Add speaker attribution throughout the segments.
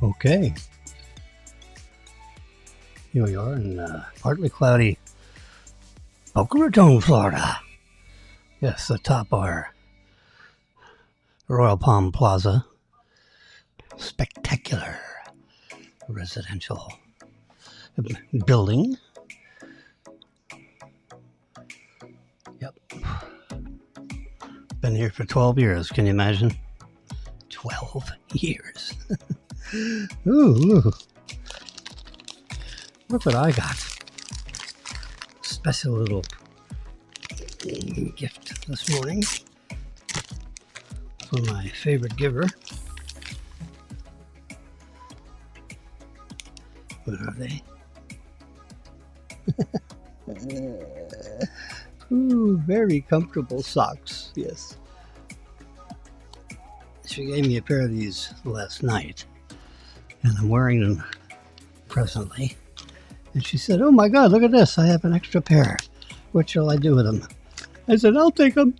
Speaker 1: Okay, here we are in partly cloudy Boca Raton, Florida. Yes, atop our Royal Palm Plaza spectacular residential building. Yep. Been here for 12 years, can you imagine? 12 years. Ooh. Look what I got. Special little gift this morning from my favorite giver. What are they? Ooh, very comfortable socks, yes. She gave me a pair of these last night, and I'm wearing them presently. And she said, "Oh my God, look at this. I have an extra pair. What shall I do with them?" I said, "I'll take them."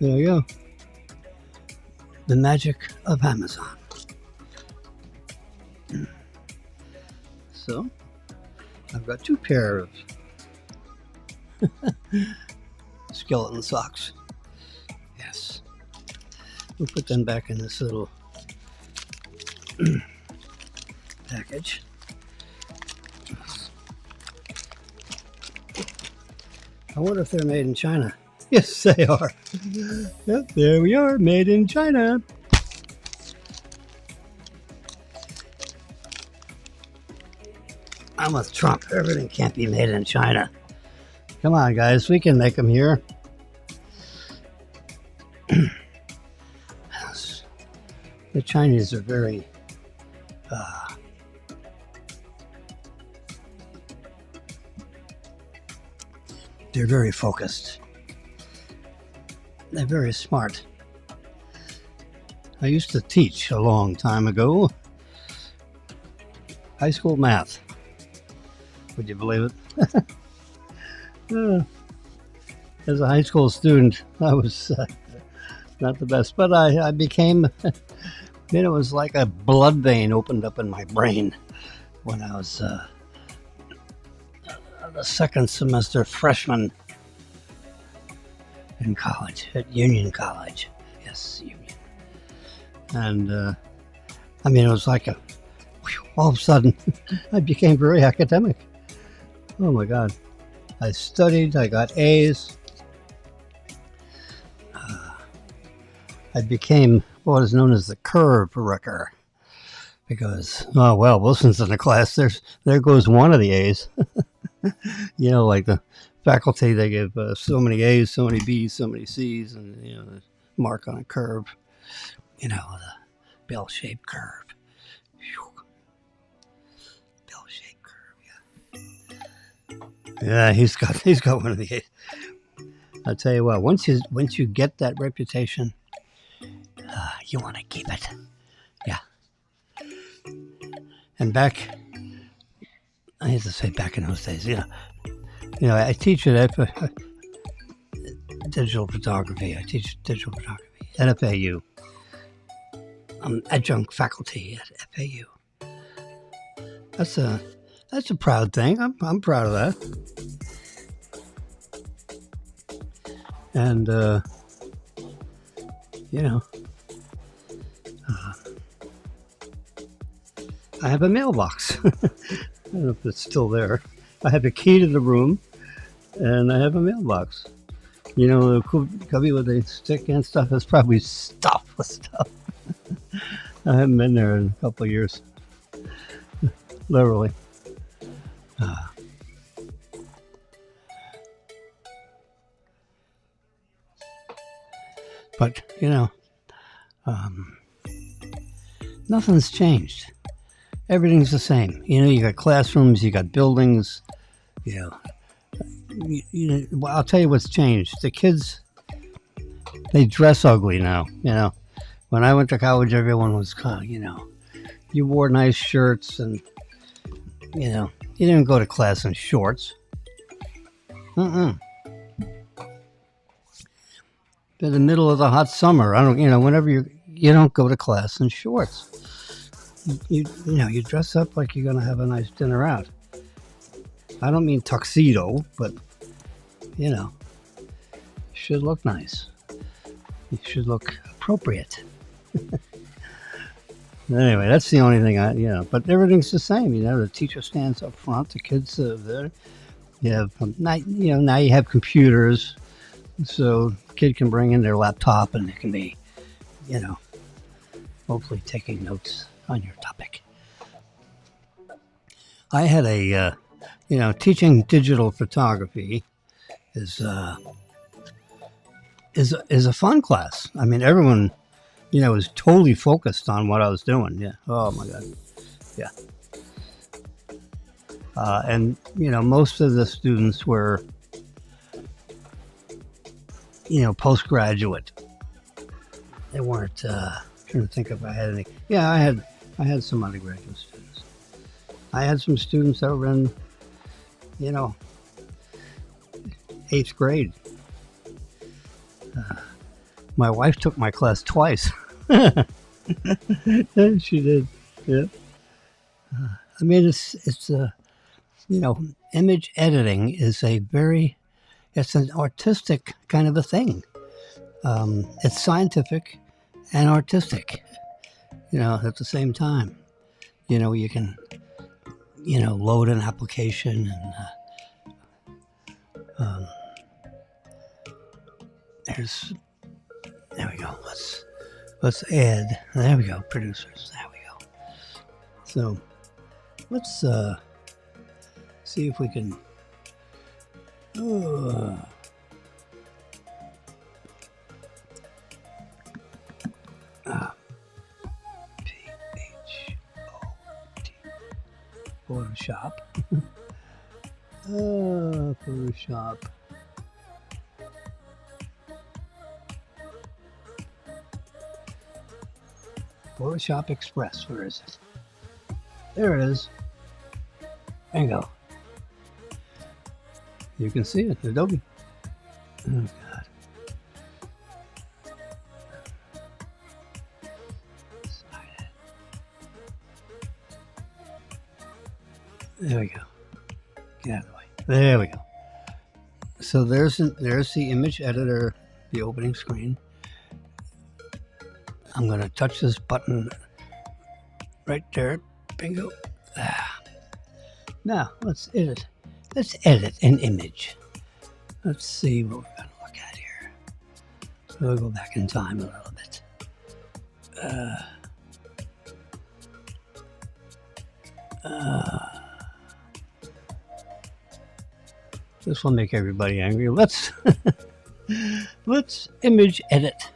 Speaker 1: There you go. The magic of Amazon. So, I've got two pair of skeleton socks. Yes. We'll put them back in this little package. I wonder if they're made in China. Yes, they are. Yep, there we are, made in China. I'm with Trump. Everything can't be made in China. Come on, guys, we can make them here. The Chinese are very they're very focused. They're very smart. I used to teach a long time ago high school math. Would you believe it? As a high school student, I was not the best, but I became, it was like a blood vein opened up in my brain when I was the second semester freshman in college, at Union College. Yes, Union. And, it was like all of a sudden, I became very academic. Oh my God. I studied, I got A's. I became what is known as the curve wrecker because, oh well, Wilson's in the class, there goes one of the A's. You know, like the faculty, they give so many A's, so many B's, so many C's, and, you know, the mark on a curve, you know, the bell-shaped curve. Bell-shaped curve, yeah. Yeah, he's got one of the A's. I'll tell you what, once you get that reputation, you want to keep it. Yeah. And back, I hate to say back in those days, you know, I teach at digital photography. I teach digital photography at FAU. I'm adjunct faculty at FAU. That's a proud thing. I'm proud of that. And you know, I have a mailbox. I don't know if it's still there. I have a key to the room, and I have a mailbox. You know, the cubby with the stick and stuff is probably stuffed with stuff. I haven't been there in a couple of years. Literally. But, you know, nothing's changed. Everything's the same. You know, you got classrooms, you got buildings, you know. Well, I'll tell you what's changed. The kids, they dress ugly now, you know. When I went to college, everyone was, you know, you wore nice shirts and, you know, you didn't go to class in shorts. In the middle of the hot summer, whenever you don't go to class in shorts. you dress up like you're gonna have a nice dinner out. I don't mean tuxedo, but you should look nice. You should look appropriate. Anyway, that's the only thing but everything's the same. The teacher stands up front, the kids are there. You have, now you have computers, so the kid can bring in their laptop and it can be, hopefully taking notes on your topic. I had teaching digital photography is a fun class. I mean, everyone, was totally focused on what I was doing. Yeah. Oh my God. Yeah. And most of the students were, postgraduate. They weren't. Trying to think if I had any. Yeah, I had some undergraduate students. I had some students that were in, 8th grade. My wife took my class twice. She did. Yeah. I mean, it's image editing is it's an artistic kind of a thing. It's scientific and artistic, at the same time. You can, load an application and there we go. Let's add. There we go. Producers. There we go. So let's see if we can. Photoshop. Photoshop. Photoshop Express. Where is it? There it is. There you go. You can see it. Adobe. Oh, God. There we go. Get out of the way. There we go. So there's the image editor, the opening screen. I'm going to touch this button right there. Bingo. Now, let's edit. Let's edit an image. Let's see what we're going to look at here. So we'll go back in time a little bit. This will make everybody angry. Let's image edit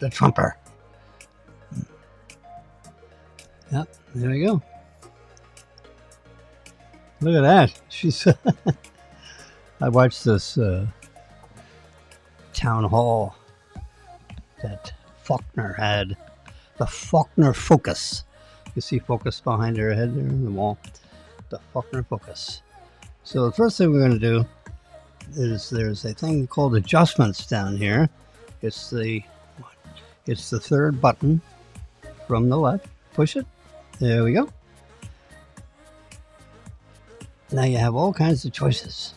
Speaker 1: the Trumper. Yep, there we go. Look at that. She's. I watched this town hall that Faulkner had. The Faulkner Focus. You see Focus behind her head there on the wall. The Faulkner Focus. So the first thing we're going to do is there's a thing called adjustments down here. It's the third button from the left. Push it. There we go. Now you have all kinds of choices.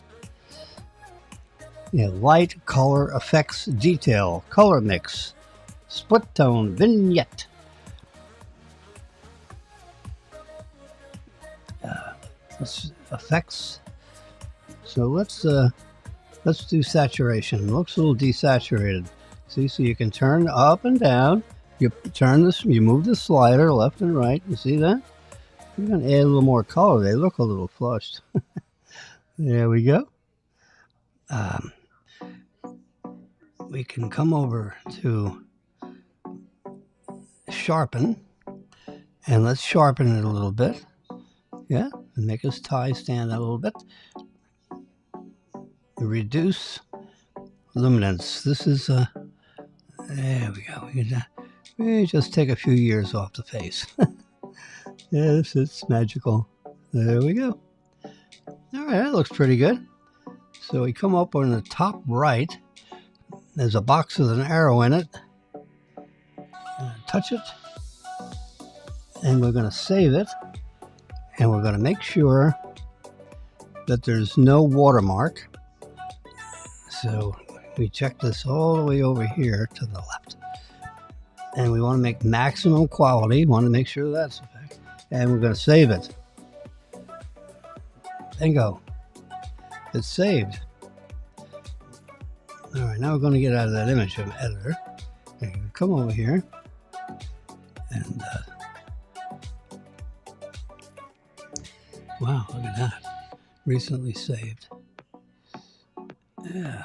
Speaker 1: You have light, color, effects, detail, color mix, split tone, vignette. Effects. So let's do saturation. It looks a little desaturated. See, so you can turn up and down. You turn this. You move the slider left and right. You see that? You're gonna add a little more color. They look a little flushed. There we go. We can come over to sharpen, and let's sharpen it a little bit. Yeah, and make his tie stand out a little bit. Reduce luminance. This is there we go. We just take a few years off the face. Yes, it's magical. There we go. All right, that looks pretty good. So we come up on the top right. There's a box with an arrow in it. Touch it. and we're going to save it, and we're going to make sure that there's no watermark. So we check this all the way over here to the left, and we want to make maximum quality. Want to make sure that's okay, and we're going to save it. Bingo, it's saved. All right, now we're going to get out of that image from editor, and come over here, and wow, look at that, recently saved. Yeah.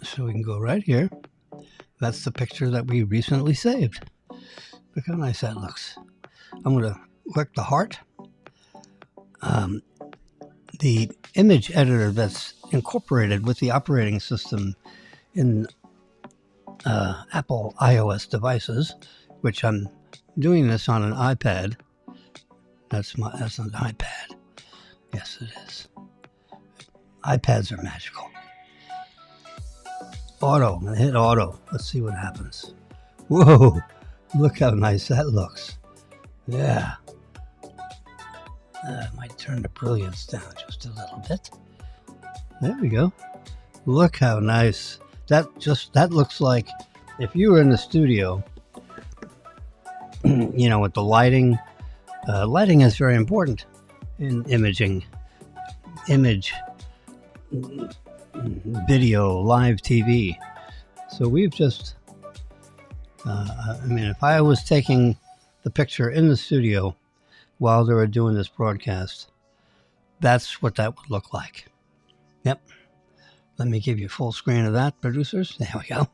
Speaker 1: So we can go right here. That's the picture that we recently saved. Look how nice that looks. I'm going to click the heart. The image editor that's incorporated with the operating system in Apple iOS devices, which I'm doing this on an iPad. That's an iPad. Yes, it is. iPads are magical. Auto. I'm going to hit auto. Let's see what happens. Whoa. Look how nice that looks. Yeah. I might turn the brilliance down just a little bit. There we go. Look how nice. That looks like if you were in the studio, with the lighting. Lighting is very important in imaging. Image, video, live TV. So we've just, if I was taking the picture in the studio while they were doing this broadcast, that's what that would look like. Yep. Let me give you full screen of that, producers. There we go.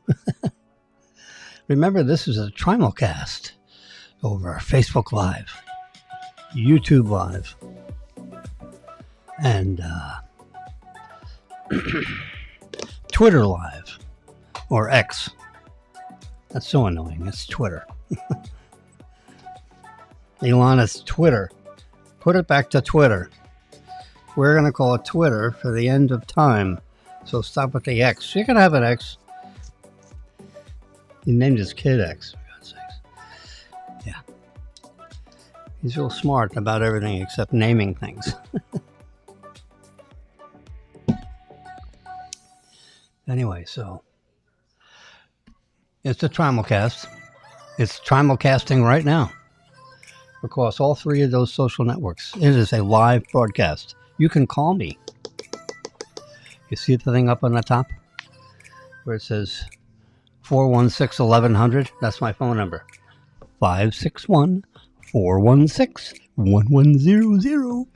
Speaker 1: Remember, this is a Simulcast over Facebook Live, YouTube Live, and Twitter Live, or X. That's so annoying. It's Twitter. Elon, it's Twitter. Put it back to Twitter. We're going to call it Twitter for the end of time. So stop with the X. You can have an X. He named his kid X, for God's sakes. Yeah. He's real smart about everything except naming things. Anyway, so it's a Simulcast. It's Simulcasting right now across all three of those social networks. It is a live broadcast. You can call me. You see the thing up on the top where it says 416-1100? That's my phone number. 561-416-1100.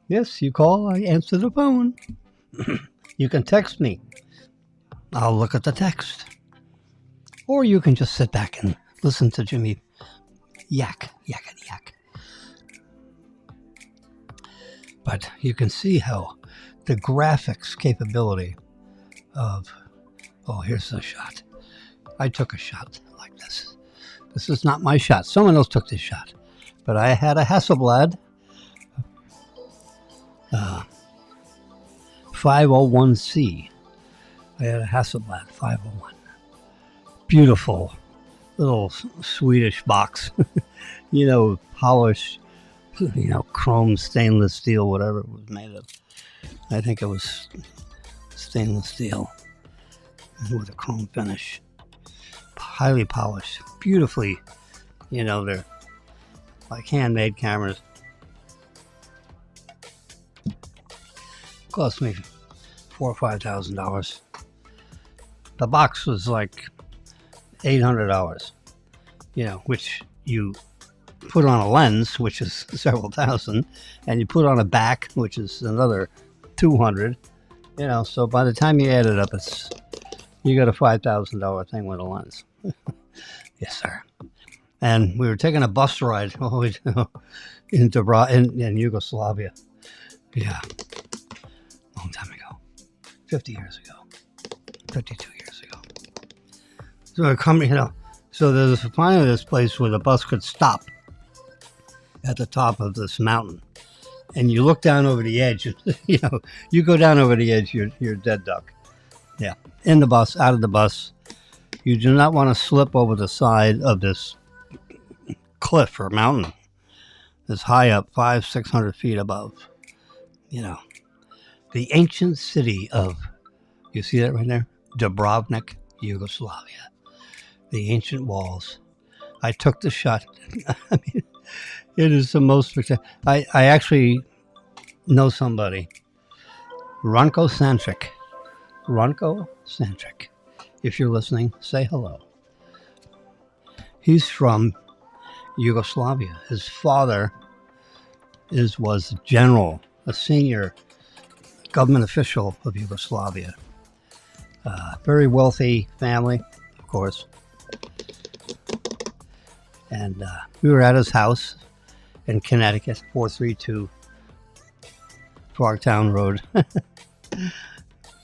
Speaker 1: Yes, you call, I answer the phone. You can text me. I'll look at the text. Or you can just sit back and listen to Jimmy yak. But you can see how the graphics capability of, here's a shot. I took a shot like this. This is not my shot. Someone else took this shot. But I had a Hasselblad 501C. I had a Hasselblad 501. Beautiful little Swedish box. Polished, chrome, stainless steel, whatever it was made of. I think it was stainless steel with a chrome finish. Highly polished. Beautifully, they're like handmade cameras. Cost me $4,000 or $5,000. The box was like $800, which you put on a lens, which is several thousand, and you put on a back, which is another 200. So by the time you add it up, you got a $5,000 thing with a lens. Yes, sir. And we were taking a bus ride in Yugoslavia. Yeah, long time ago, 50 years ago, 52 years ago. So we're coming, so there's finally this place where the bus could stop at the top of this mountain. And you look down over the edge, you go down over the edge, you're dead duck. Yeah, in the bus, out of the bus. You do not want to slip over the side of this cliff or mountain is high up, 500-600 feet above. You know, the ancient city of, you see that right there? Dubrovnik, Yugoslavia. The ancient walls. I took the shot. I mean, it is the most spectacular. I actually know somebody, Ranko Santric. Ranko Santric. If you're listening, say hello. He's from Yugoslavia. His father was a general, a senior government official of Yugoslavia. Very wealthy family, of course. And we were at his house in Connecticut, 432 Frogtown Road.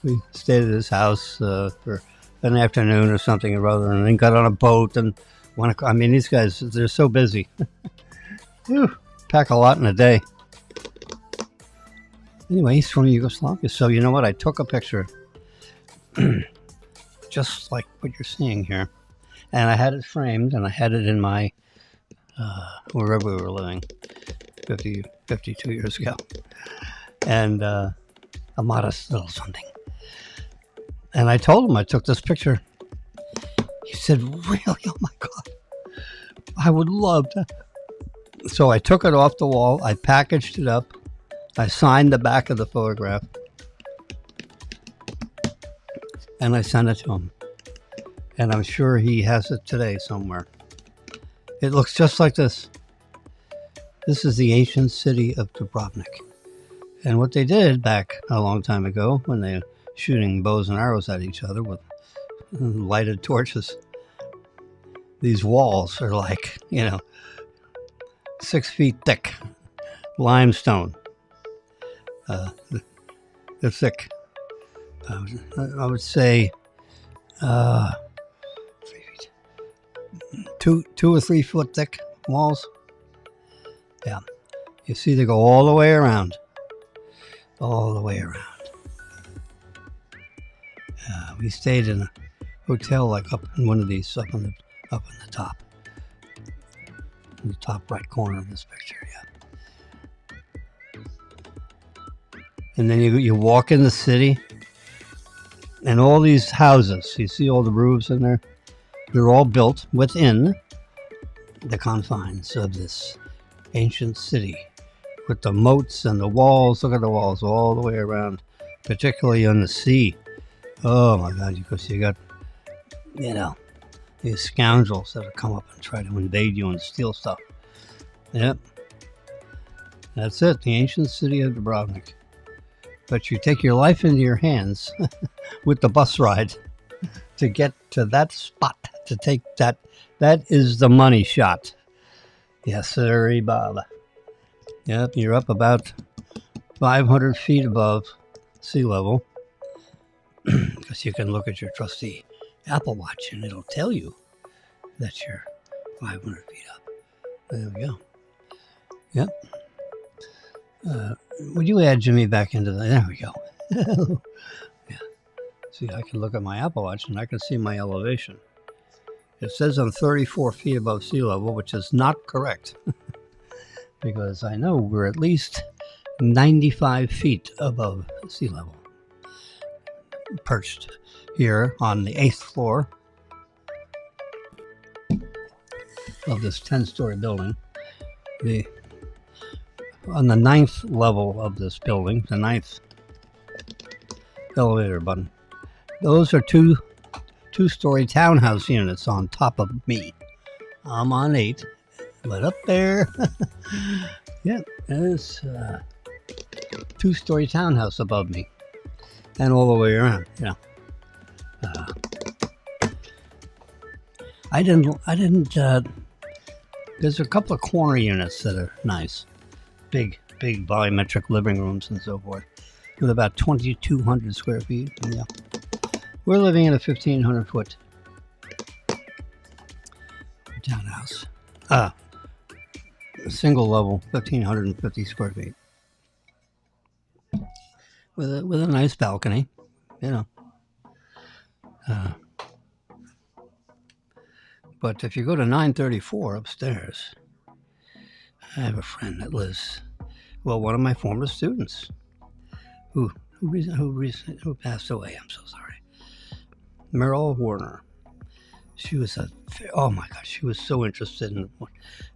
Speaker 1: We stayed at his house for an afternoon or something or other, and then got on a boat and went. I mean, these guys, they're so busy. Whew, pack a lot in a day. Anyway, he's from Yugoslavia, so you know what? I took a picture, just like what you're seeing here, and I had it framed, and I had it in my wherever we were living 52 years ago, and a modest little something. And I told him I took this picture. He said, really? Oh my God. I would love to. So I took it off the wall. I packaged it up. I signed the back of the photograph. And I sent it to him. And I'm sure he has it today somewhere. It looks just like this. This is the ancient city of Dubrovnik. And what they did back a long time ago when they were shooting bows and arrows at each other with lighted torches, these walls are like, 6 feet thick limestone. They're thick. I would say 3 feet. 2 or 3 foot thick walls. Yeah. You see, they go all the way around. All the way around. We stayed in a hotel, like up in one of these, up in the top. In the top right corner of this picture, yeah. And then you walk in the city, and all these houses, you see all the roofs in there? They're all built within the confines of this ancient city, with the moats and the walls. Look at the walls all the way around, particularly on the sea. Oh my God, because you got, these scoundrels that have come up and try to invade you and steal stuff. Yep. That's it, the ancient city of Dubrovnik. But you take your life into your hands with the bus ride to get to that spot, to take that. That is the money shot. Yes, sir, Bob. Yep, you're up about 500 feet above sea level. Because you can look at your trusty Apple Watch and it'll tell you that you're 500 feet up. There we go. Yep. Would you add Jimmy back into the... There we go. Yeah. See, I can look at my Apple Watch and I can see my elevation. It says I'm 34 feet above sea level, which is not correct. Because I know we're at least 95 feet above sea level. Perched here on the 8th floor of this 10-story building. On the 9th level of this building, the 9th elevator button, those are two-story townhouse units on top of me. I'm on 8, but up there, yeah, there's a 2-story townhouse above me. And all the way around, I didn't, there's a couple of corner units that are nice. Big volumetric living rooms and so forth. With about 2,200 square feet. Yeah. We're living in a 1,500 foot townhouse. Single level, 1,550 square feet. With a nice balcony, But if you go to 934 upstairs, I have a friend that lives, well, one of my former students who passed away. I'm so sorry. Merrill Warner. She was oh my God, she was so interested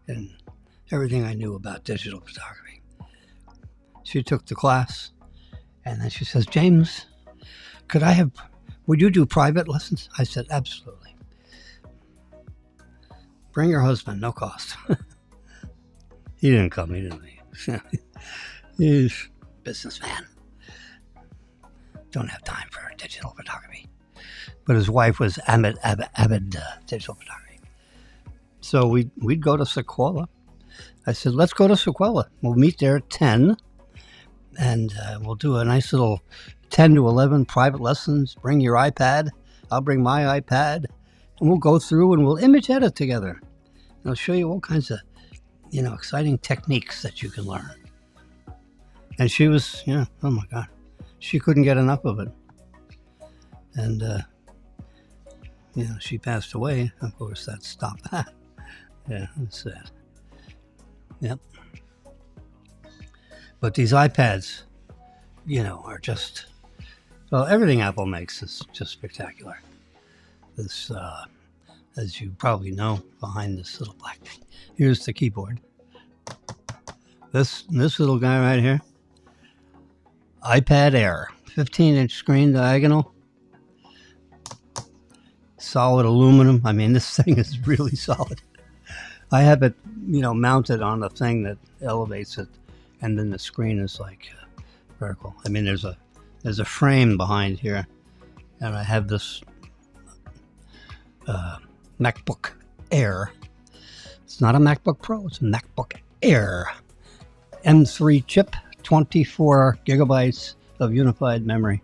Speaker 1: in everything I knew about digital photography. She took the class, and then she says, James, would you do private lessons? I said, absolutely. Bring your husband, no cost. He didn't come, He's a businessman. Don't have time for digital photography. But his wife was avid digital photography. So we'd go to Sequoia. I said, let's go to Sequoia. We'll meet there at 10, and we'll do a nice little 10 to 11 private lessons. Bring your iPad. I'll bring my iPad, and we'll go through and we'll image edit together. And I'll show you all kinds of, exciting techniques that you can learn. And she was, oh my God, she couldn't get enough of it. And, she passed away. Of course, that stopped that. Yeah, that's sad. Yep. But these iPads, are just, well, everything Apple makes is just spectacular. This, as you probably know, behind this little black thing, here's the keyboard. This little guy right here, iPad Air, 15-inch screen diagonal, solid aluminum. I mean, this thing is really solid. I have it, mounted on a thing that elevates it, and then the screen is like vertical. I mean, there's a frame behind here, and I have this MacBook Air. It's not a MacBook Pro, it's a MacBook Air. M3 chip, 24 gigabytes of unified memory.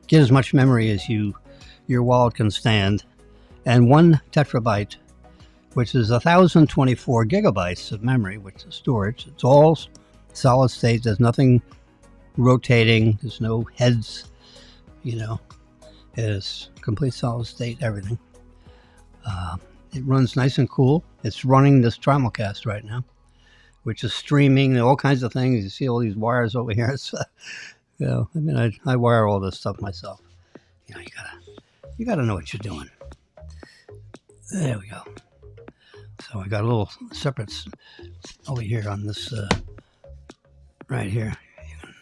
Speaker 1: Get as much memory as your wallet can stand, and 1 terabyte, which is 1,024 gigabytes of memory, which is storage. It's all solid state. There's nothing rotating. There's no heads. It is complete solid state, everything. It runs nice and cool. It's running this Simulcast right now, which is streaming all kinds of things. You see all these wires over here. It's, I wire all this stuff myself. You gotta know what you're doing. There we go. So I got a little separate over here on this, right here. You can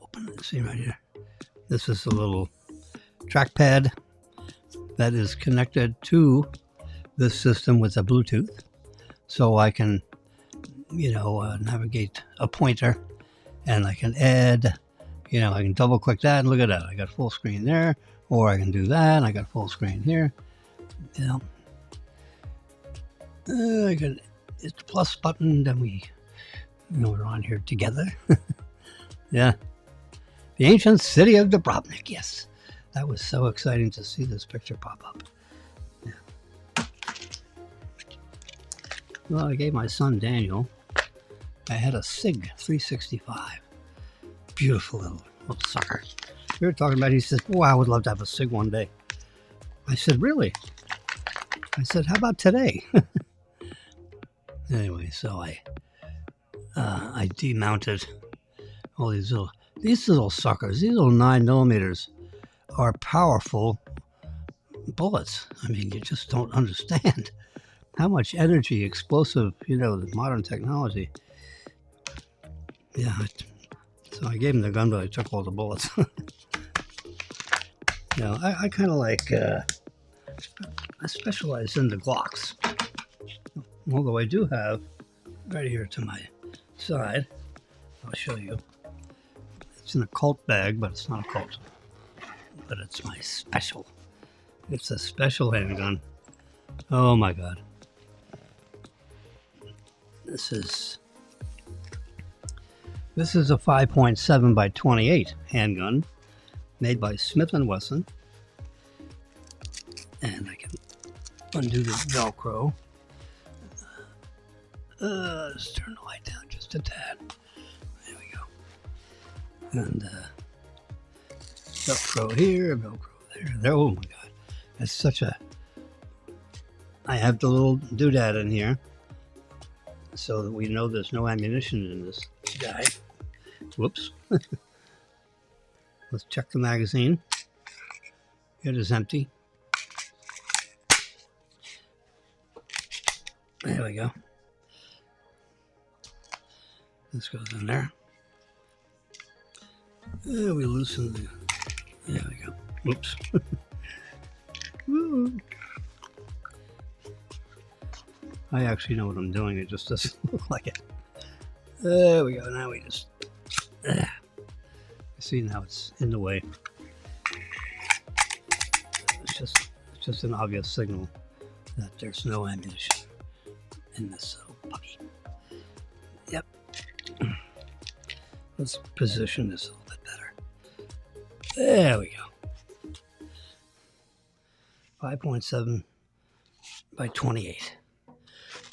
Speaker 1: open it, see right here. This is a little trackpad that is connected to this system with a Bluetooth. So I can, navigate a pointer, and I can add, I can double click that and look at that. I got full screen there, or I can do that and I got full screen here. I can hit the plus button, then we're on here together. Yeah. The ancient city of Dubrovnik, yes. That was so exciting to see this picture pop up. Yeah. Well, I gave my son Daniel, I had a SIG 365. Beautiful little sucker. We were talking about it, he says, oh, I would love to have a SIG one day. I said, really? I said, how about today? Anyway, so I demounted all these little suckers. These little 9mm are powerful bullets. I mean, you just don't understand how much energy, explosive, the modern technology. Yeah, so I gave him the gun, but I took all the bullets. I kind of like, I specialize in the Glocks. Although I do have, right here to my side, I'll show you. It's in a Colt bag, but it's not a Colt. But it's my special. It's a special handgun. Oh my God. This is a 5.7 by 28 handgun made by Smith & Wesson. And I can undo the Velcro. Let's turn the light down just a tad. There we go. And Velcro here, Velcro there. Oh my God. That's such a... I have the little doodad in here. so that we know there's no ammunition in this guy. Whoops. Let's check the magazine. It is empty. There we go. This goes in there. We loosen the... There we go. Whoops. Woo. I actually know what I'm doing. It just doesn't look like it. There we go. Now we just... See, now it's in the way. It's just an obvious signal that there's no ammunition in this little puppy. Yep. Let's position this a little bit better. There we go. 5.7 by 28.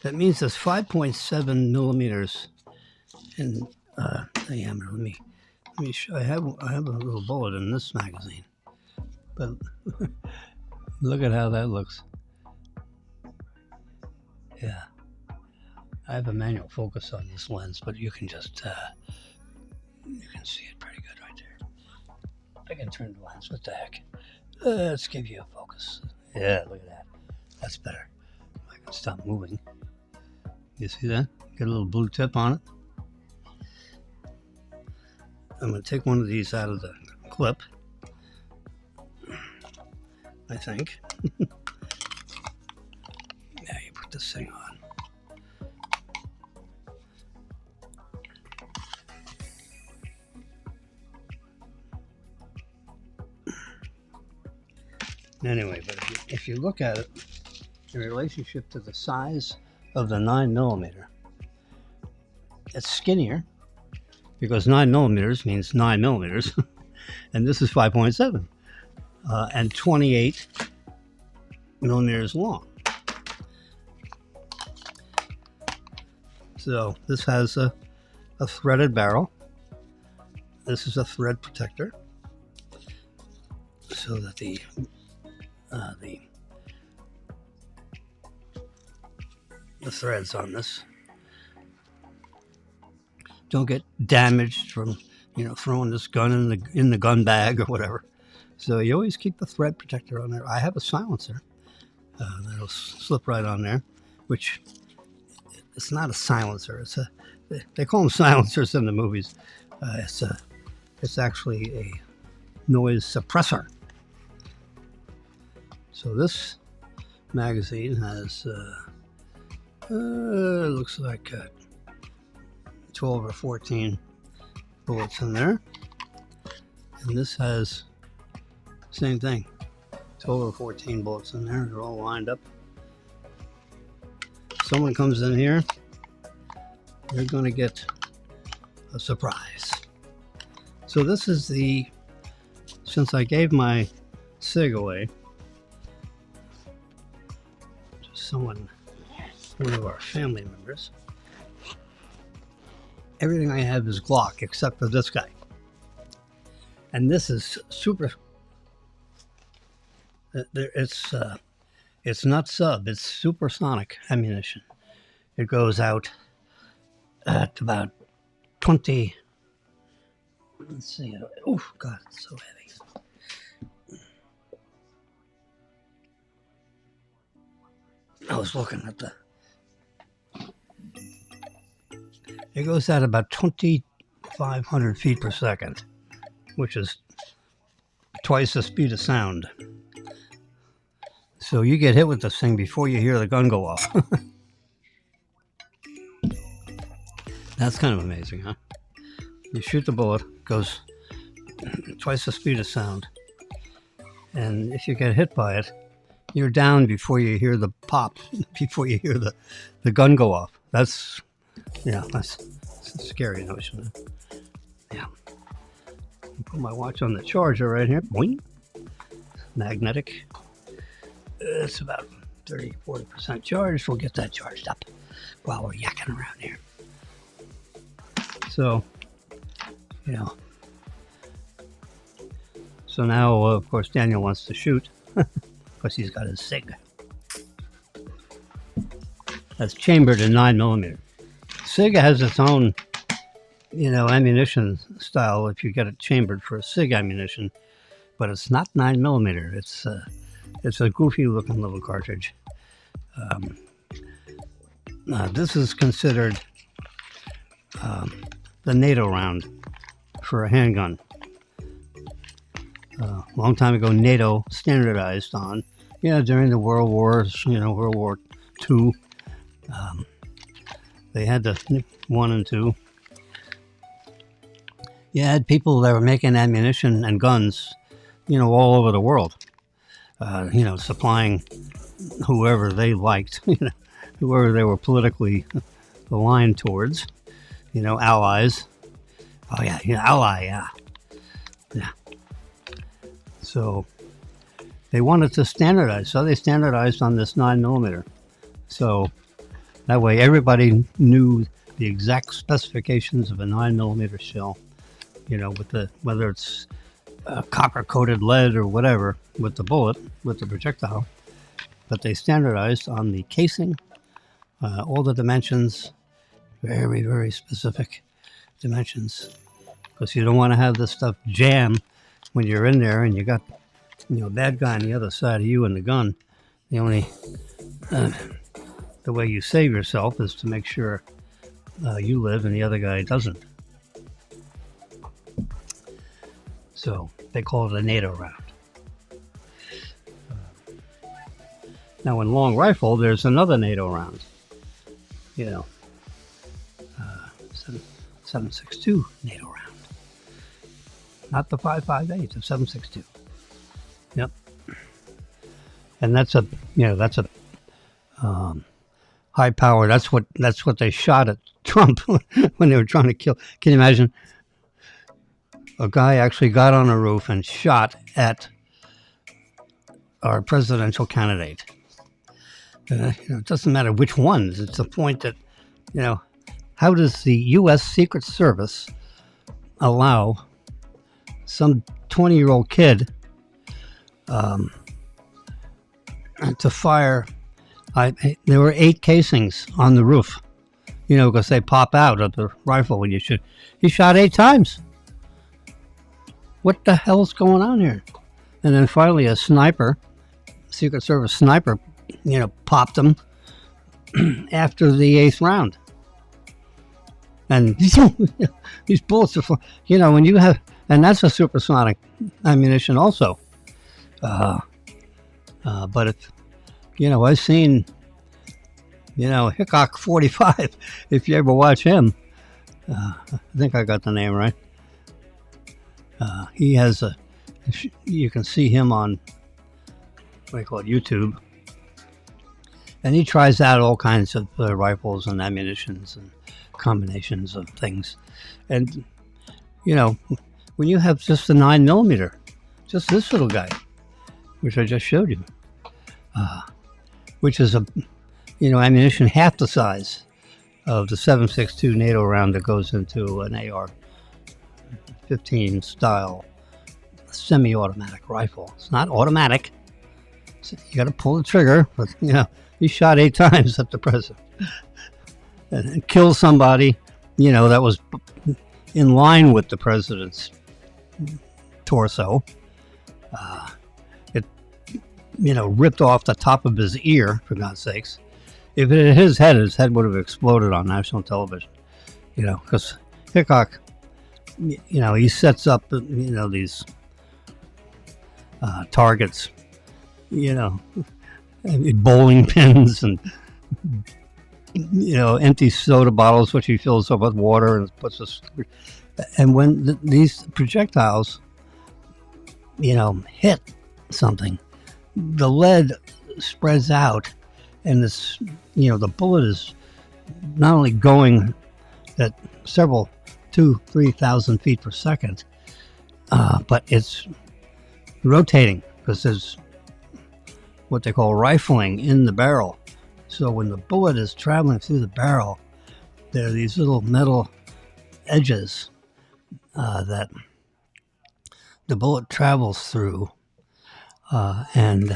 Speaker 1: That means there's 5.7 millimeters in diameter. Let me show. I have a little bullet in this magazine, but look at how that looks. Yeah, I have a manual focus on this lens, but you can just you can see it pretty good right there. I can turn the lens. What the heck? Let's give you a focus. Yeah, look at that. That's better. I can stop moving. You see that? Get a little blue tip on it. I'm going to take one of these out of the clip, I think. Now you put this thing on. Anyway, but if you look at it in relationship to the size of the 9mm, it's skinnier because 9mm means 9mm, and this is 5.7 and 28 millimeters long. So this has a threaded barrel. This is a thread protector, so that the threads on this don't get damaged from throwing this gun in the gun bag or whatever. So you always keep the thread protector on there. I have a silencer that'll slip right on there, which it's not a silencer. They call them silencers in the movies. It's actually a noise suppressor. So this magazine has looks like 12 or 14 bullets in there, and this has same thing, 12 or 14 bullets in there. They're all lined up. Someone comes in here, they're going to get a surprise. So this is since I gave my SIG away to one of our family members, everything I have is Glock except for this guy. And this is super. It's not sub. It's supersonic ammunition. It goes out at about 20. Let's see. Oh God, it's so heavy. I was looking at it goes at about 2,500 feet per second, which is twice the speed of sound. So you get hit with this thing before you hear the gun go off. That's kind of amazing, huh? You shoot the bullet, goes twice the speed of sound. And if you get hit by it, you're down before you hear the pop, before you hear the gun go off. That's a scary notion. Yeah. Put my watch on the charger right here. Boing. Magnetic. It's about 30-40% charged. We'll get that charged up while we're yakking around here. So, so now, of course, Daniel wants to shoot because he's got his SIG. That's chambered in 9mm. SIG has its own, ammunition style if you get it chambered for a SIG ammunition, but it's not 9mm. It's a goofy looking little cartridge. This is considered the NATO round for a handgun. A long time ago, NATO standardized on, during the World Wars, World War II. They had the 1 and 2. You had people that were making ammunition and guns, all over the world, supplying whoever they liked, whoever they were politically aligned towards, allies. Oh, yeah, ally, yeah. Yeah. So they wanted to standardize, so they standardized on this 9mm. So that way everybody knew the exact specifications of a 9mm shell, with whether it's copper-coated lead or whatever, with the bullet, with the projectile. But they standardized on the casing, all the dimensions, very, very specific dimensions, because you don't want to have this stuff jam when you're in there and you got, a bad guy on the other side of you and the gun. The only, the way you save yourself is to make sure you live and the other guy doesn't. So they call it a NATO round. Now in long rifle, there's another NATO round. 7.62 NATO round. Not the 5.58, the 7.62. Yep. And that's a high power. That's what they shot at Trump when they were trying to kill. Can you imagine? A guy actually got on a roof and shot at our presidential candidate. It doesn't matter which ones. It's the point that, how does the U.S. Secret Service allow some 20-year-old kid to fire? There were 8 casings on the roof, because they pop out of the rifle when you shoot. He shot 8 times. What the hell's going on here? And then finally a sniper, Secret Service sniper, popped him after the 8th round. And these bullets are, when you have, and that's a supersonic ammunition also. But if, I've seen, Hickok 45, if you ever watch him, I think I got the name right. He has you can see him on, what do you call it, YouTube. And he tries out all kinds of rifles and ammunitions and combinations of things. And, when you have just the 9mm, just this little guy, which I just showed you, which is ammunition half the size of the 7.62 NATO round that goes into an AR-15 style semi-automatic rifle. It's not automatic. So you got to pull the trigger, but he shot 8 times at the president and killed somebody, that was in line with the president's torso. It, ripped off the top of his ear, for God's sakes. If it had his head would have exploded on national television, because Hickok, he sets up, these targets, bowling pins and, empty soda bottles, which he fills up with water and puts us. And when these projectiles, hit something, the lead spreads out, and this, the bullet is not only going at several 2,000-3,000 feet per second, but it's rotating because there's what they call rifling in the barrel. So when the bullet is traveling through the barrel, there are these little metal edges that the bullet travels through and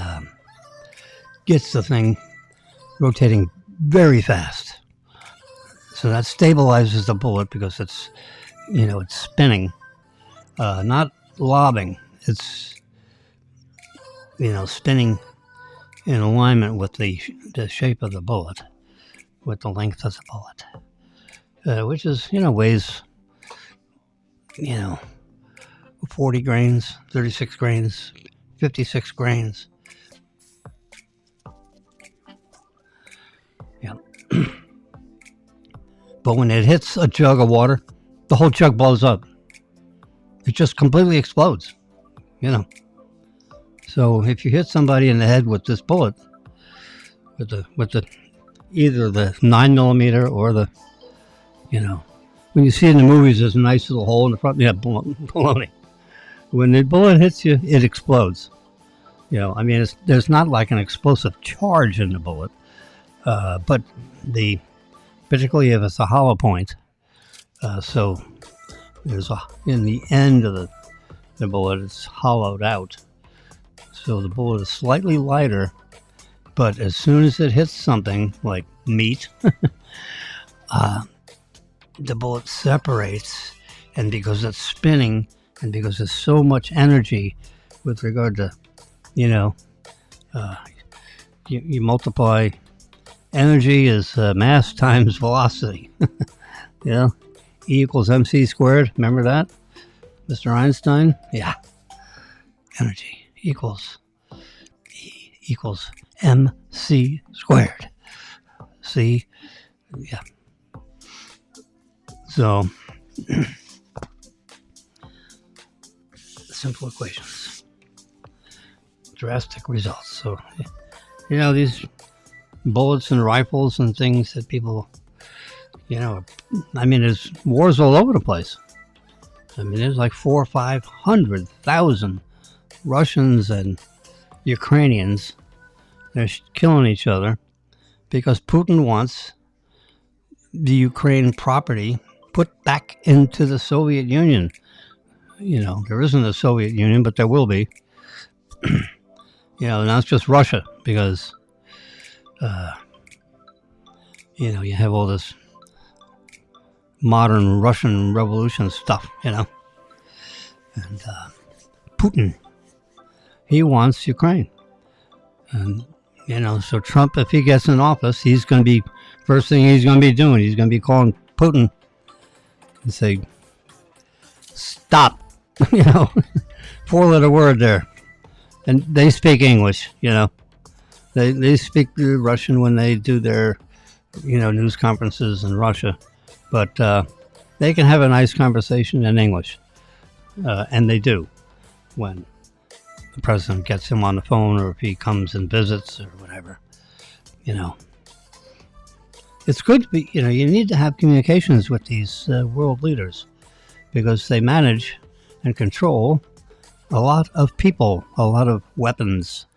Speaker 1: gets the thing rotating very fast. So that stabilizes the bullet because it's, it's spinning, not lobbing. It's, spinning in alignment with the shape of the bullet, with the length of the bullet, which is, weighs, 40 grains, 36 grains, 56 grains. Yeah. But when it hits a jug of water, the whole jug blows up. It just completely explodes, So if you hit somebody in the head with this bullet, with the either the 9mm or the, when you see in the movies, there's a nice little hole in the front. Yeah, baloney. When the bullet hits you, it explodes. There's not like an explosive charge in the bullet, but particularly if it's a hollow point. So there's in the end of the bullet, it's hollowed out. So the bullet is slightly lighter, but as soon as it hits something like meat, the bullet separates, and because it's spinning, and because there's so much energy with regard to, you multiply energy is mass times velocity. E equals mc squared. Remember that, Mr. Einstein? Yeah. Energy equals E equals mc squared. See? Yeah. So, simple equations. Drastic results. So, these bullets and rifles and things that people, there's wars all over the place. There's like 400,000 or 500,000 Russians and Ukrainians. They're killing each other because Putin wants the Ukraine property put back into the Soviet Union. There isn't a Soviet Union, but there will be. Now it's just Russia because, you have all this modern Russian revolution stuff, and Putin, he wants Ukraine. And, so Trump, if he gets in office, he's going to be, first thing he's going to be doing, he's going to be calling Putin and say, stop, 4-letter word there. And they speak English, They speak Russian when they do their, news conferences in Russia. But they can have a nice conversation in English. And they do when the president gets him on the phone or if he comes and visits or whatever. It's good to be, you need to have communications with these world leaders because they manage and control a lot of people, a lot of weapons,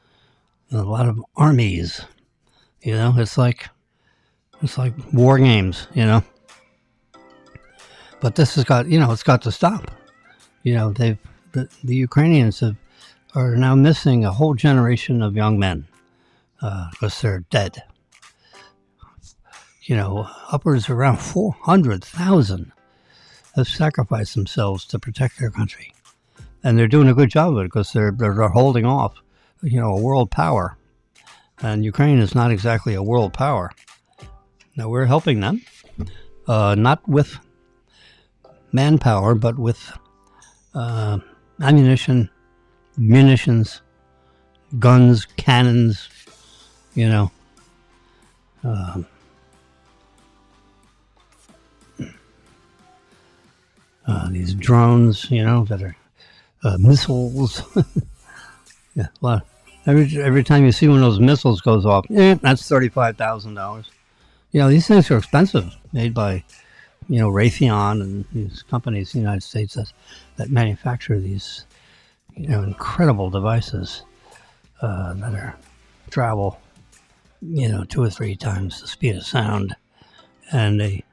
Speaker 1: a lot of armies. It's like war games, But this has got, it's got to stop. The Ukrainians are now missing a whole generation of young men because they're dead. Upwards of around 400,000 have sacrificed themselves to protect their country. And they're doing a good job of it because they're holding off, a world power. And Ukraine is not exactly a world power. Now, we're helping them, not with manpower, but with ammunition, munitions, guns, cannons, these drones, that are missiles. Yeah, well, every time you see one of those missiles goes off, that's $35,000. These things are expensive, made by, Raytheon and these companies in the United States that manufacture these, incredible devices that travel, 2 or 3 times the speed of sound, and they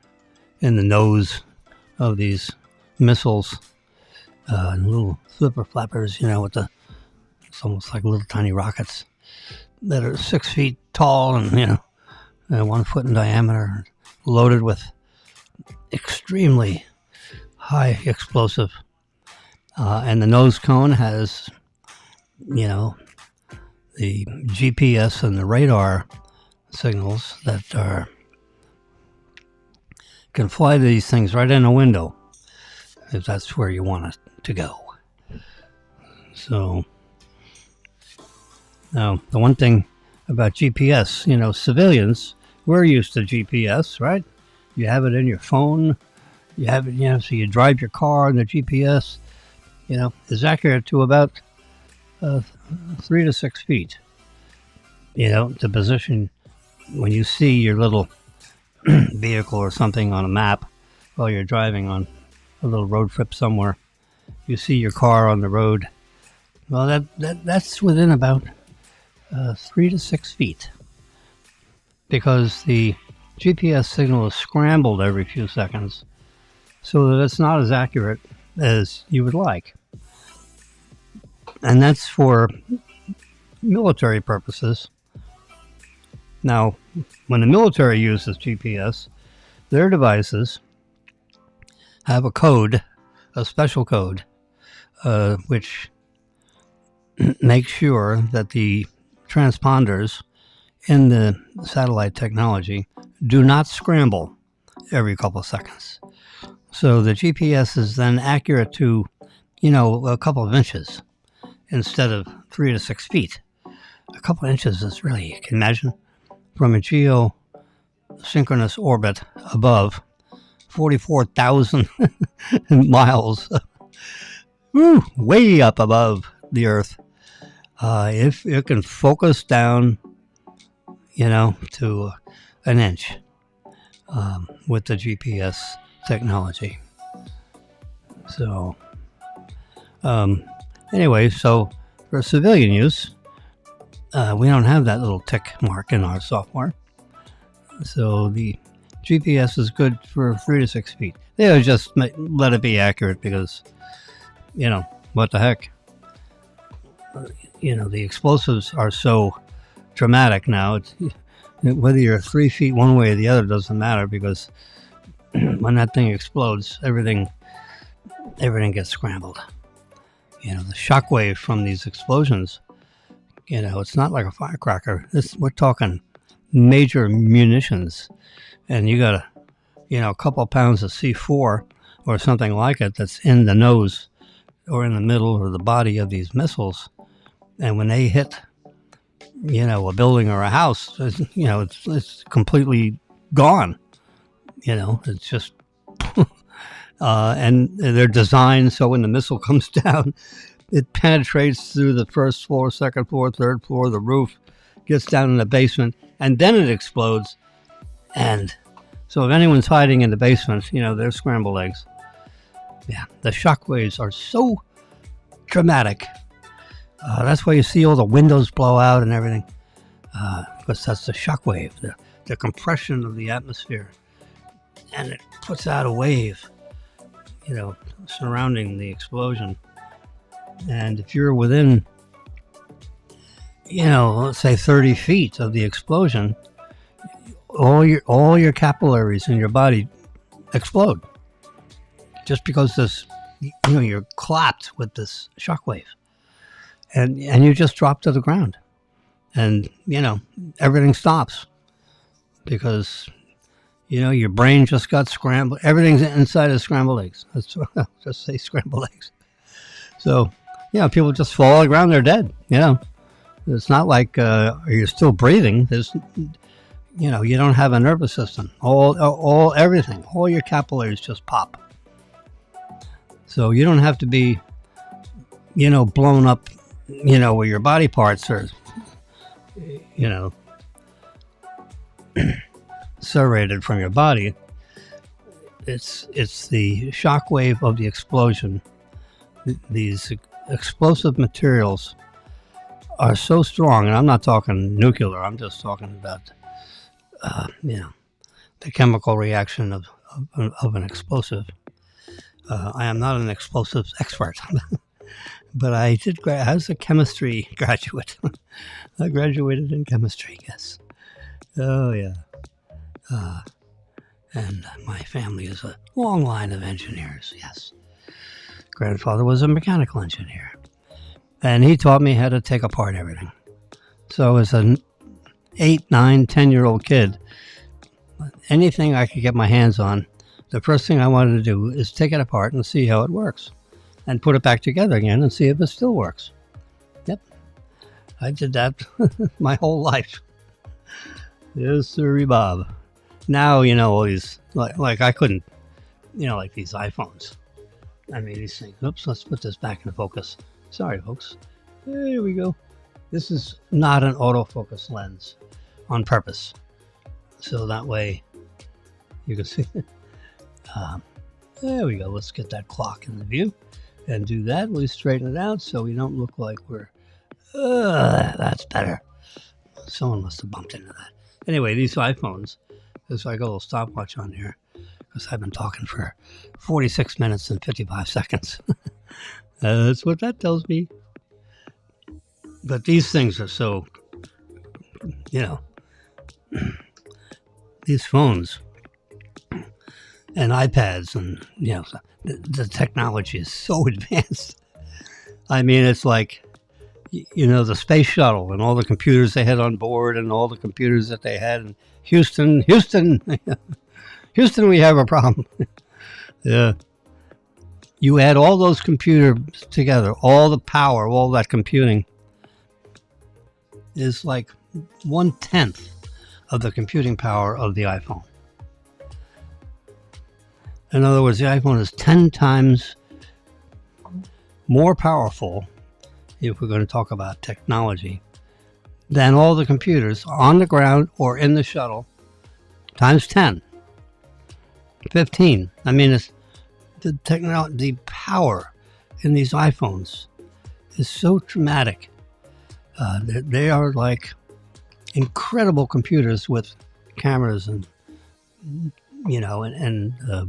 Speaker 1: in the nose of these missiles, little flipper flappers, with it's almost like little tiny rockets that are 6 feet tall and 1 foot in diameter, loaded with extremely high explosive. And the nose cone has, you know, the GPS and the radar signals that can fly these things right in a window if that's where you want it to go. So now the one thing about GPS, civilians, we're used to GPS, right? You have it in your phone, you have it, so you drive your car and the GPS, is accurate to about 3 to 6 feet. To position when you see your little vehicle or something on a map while you're driving on a little road trip somewhere. You see your car on the road. Well, that's within about 3 to 6 feet, because the GPS signal is scrambled every few seconds, so that it's not as accurate as you would like. And that's for military purposes. Now, when the military uses GPS, their devices have a code, a special code, which makes sure that the transponders in the satellite technology do not scramble every couple of seconds. So the GPS is then accurate to, a couple of inches instead of 3 to 6 feet. A couple of inches is really, you can imagine, from a geosynchronous orbit above 44,000 miles, way up above the Earth. If it can focus down, to an inch with the GPS technology. So, anyway, so for civilian use, we don't have that little tick mark in our software. So the GPS is good for 3 to 6 feet. They would just let it be accurate because, what the heck? The explosives are so dramatic now. It's, whether you're 3 feet one way or the other doesn't matter, because when that thing explodes, everything gets scrambled. The shockwave from these explosions, it's not like a firecracker. We're talking major munitions, and you got a couple of pounds of C4 or something like it that's in the nose or in the middle or the body of these missiles. And when they hit, a building or a house, it's completely gone. It's just, and they're designed so when the missile comes down, it penetrates through the first floor, second floor, third floor, the roof, gets down in the basement, and then it explodes. And so if anyone's hiding in the basement, they're scrambled eggs. Yeah, the shock waves are so dramatic. That's why you see all the windows blow out and everything, because that's the shock wave, the compression of the atmosphere. And it puts out a wave, surrounding the explosion. And if you're within, let's say 30 feet of the explosion, all your capillaries in your body explode, just because this, you're clapped with this shockwave, and you just drop to the ground, and everything stops because your brain just got scrambled. Everything's inside of scrambled eggs. That's what I'll just say, scrambled eggs. So people just fall on the ground, they're dead. It's not like you're still breathing. There's you don't have a nervous system. Everything, all your capillaries just pop. So you don't have to be, blown up, where your body parts are, serrated from your body. It's the shock wave of the explosion. These explosive materials are so strong, and I'm not talking nuclear. I'm just talking about, the chemical reaction of an explosive. I am not an explosives expert, but I was a chemistry graduate. I graduated in chemistry, yes. Oh, yeah. And my family is a long line of engineers, yes. Grandfather was a mechanical engineer. And he taught me how to take apart everything. So as an 8, 9, 10-year-old kid, anything I could get my hands on, the first thing I wanted to do is take it apart and see how it works. And put it back together again and see if it still works. Yep. I did that my whole life. Yes, sir, Bob. Now, all these, like I couldn't, like these iPhones. I mean, these things. Oops, let's put this back in focus. Sorry, folks. There we go. This is not an autofocus lens on purpose. So that way you can see. There we go. Let's get that clock in the view and do that. We straighten it out so we don't look like we're, that's better. Someone must have bumped into that. Anyway, these iPhones, there's like a little stopwatch on here because I've been talking for 46 minutes and 55 seconds. That's what that tells me. But these things are so, these phones and iPads and, the technology is so advanced. I mean, it's like, the space shuttle and all the computers they had on board and all the computers that they had in Houston, we have a problem. Yeah. You add all those computers together, all the power, all that computing is like 1/10 of the computing power of the iPhone. In other words, the iPhone is 10 times more powerful, if we're going to talk about technology, than all the computers on the ground or in the shuttle, times 10, 15. I mean, it's the power in these iPhones is so dramatic. They are like incredible computers with cameras and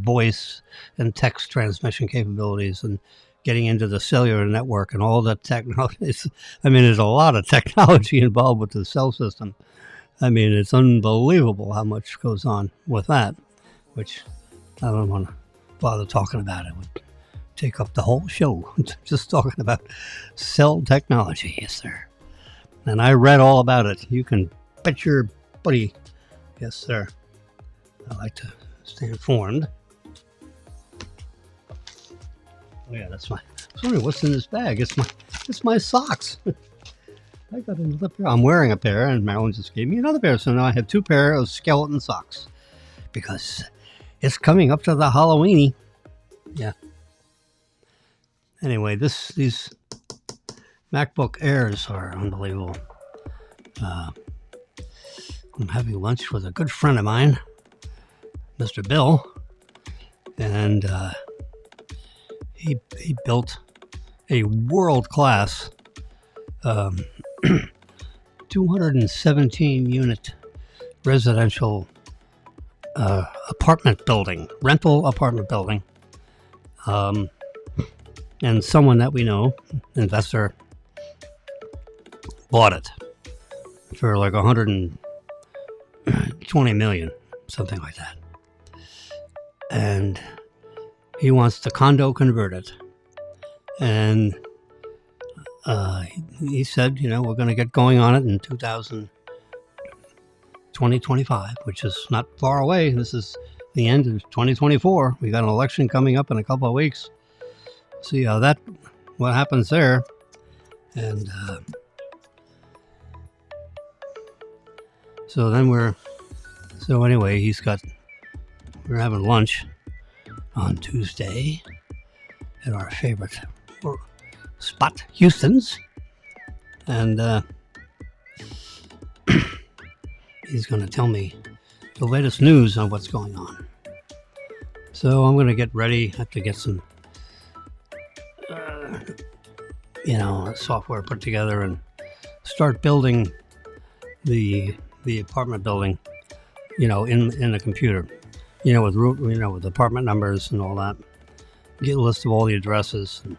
Speaker 1: voice and text transmission capabilities and getting into the cellular network and all that technology. There's a lot of technology involved with the cell system. I mean, it's unbelievable how much goes on with that, which I don't want to bother talking about. It would take up the whole show just talking about cell technology. Yes, sir. And I read all about it. You can bet your buddy. Yes, sir. I like to stay informed. Oh yeah, that's my. Sorry, what's in this bag? It's my socks. I got another pair. I'm wearing a pair, and Marilyn just gave me another pair. So now I have 2 pair of skeleton socks because it's coming up to the Halloweeny. Yeah. Anyway, these MacBook Airs are unbelievable. I'm having lunch with a good friend of mine, Mr. Bill, and he built a world-class 217 unit residential apartment building, rental apartment building. And someone that we know, investor, bought it for like $120 million, something like that. And he wants to condo convert it. And he said, we're going to get going on it in 2025, which is not far away. This is the end of 2024. We got an election coming up in a couple of weeks. See how what happens there. And so anyway, we're having lunch on Tuesday at our favorite spot, Houston's. And he's going to tell me the latest news on what's going on. So I'm going to get ready. I have to get some, software put together and start building the apartment building, in the computer, with apartment numbers and all that. Get a list of all the addresses and,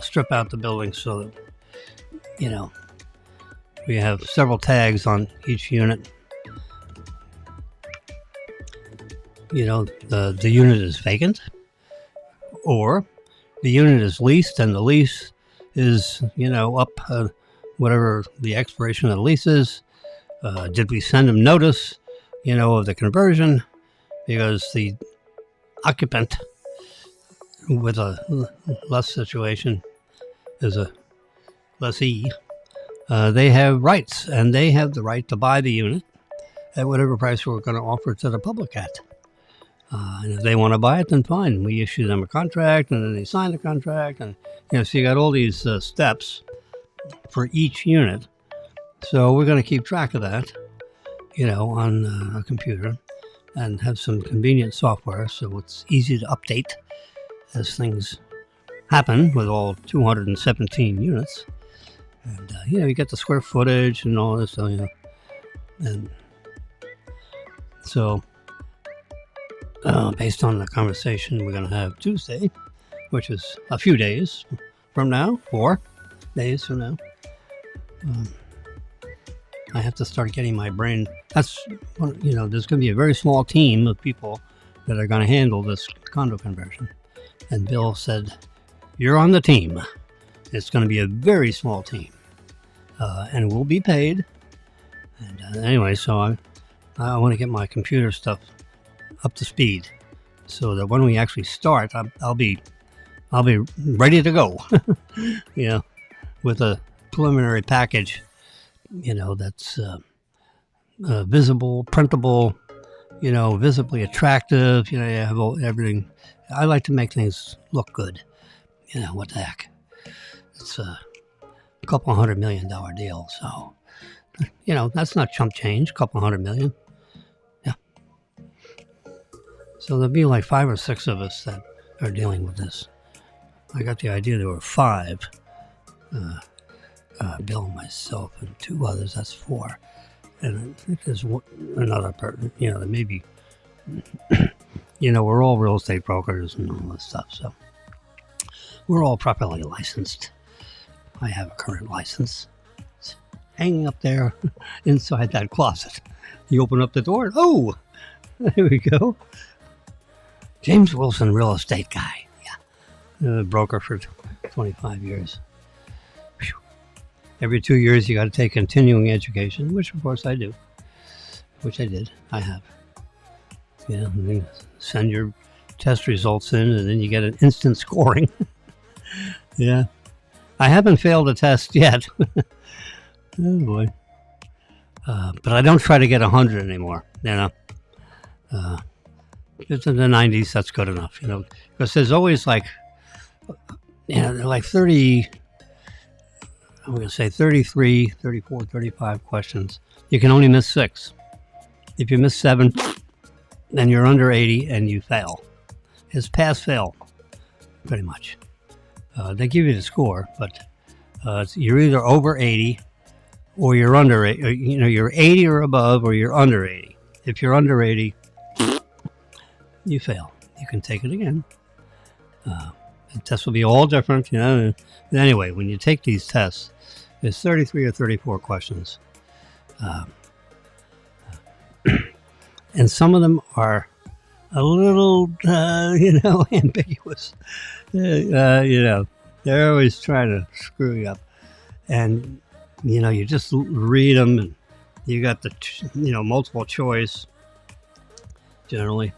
Speaker 1: strip out the building so that, we have several tags on each unit. the unit is vacant, or the unit is leased and the lease is, up whatever the expiration of the lease is. Did we send them notice, of the conversion? Because the occupant with a less situation is a lessee. They have rights, and they have the right to buy the unit at whatever price we're going to offer it to the public at. And if they want to buy it, then fine. We issue them a contract, and then they sign the contract. And, so you got all these steps for each unit. So we're going to keep track of that, on a computer, and have some convenient software so it's easy to update as things happen with all 217 units. And, you get the square footage and all this, and so based on the conversation we're going to have Tuesday, which is a few days from now, 4 days from now, I have to start getting my brain. There's going to be a very small team of people that are going to handle this condo conversion. And Bill said, you're on the team. It's going to be a very small team. And we'll be paid. And anyway, so I want to get my computer stuff up to speed so that when we actually start, I'll be ready to go, with a preliminary package, that's visible, printable, visibly attractive. You have everything. I like to make things look good. What the heck? It's a couple $100 million deal, so that's not chump change. $200 million. Yeah. So there'll be like 5 or 6 of us that are dealing with this. I got the idea there were 5. Bill, myself, and 2 others. That's 4. And I think there's another person. That maybe. We're all real estate brokers and all this stuff, so we're all properly licensed. I have a current license. It's hanging up there inside that closet. You open up the door. Oh, there we go. James Wilson, real estate guy. Yeah, broker for 25 years. Whew. Every 2 years, you got to take continuing education, which of course I do. Which I did. I have. And then send your test results in, and then you get an instant scoring. Yeah. I haven't failed a test yet. Oh, boy. But I don't try to get 100 anymore, It's in the 90s, that's good enough, Because there's always like 30, I'm going to say 33, 34, 35 questions. You can only miss 6. If you miss 7, then you're under 80 and you fail. It's pass-fail, pretty much. They give you the score, but you're either over 80 or you're under 80. You're 80 or above or you're under 80. If you're under 80, you fail. You can take it again. The tests will be all different, Anyway, when you take these tests, there's 33 or 34 questions. And some of them are a little, ambiguous. They're always trying to screw you up. And, you just read them, and you got the, multiple choice, generally.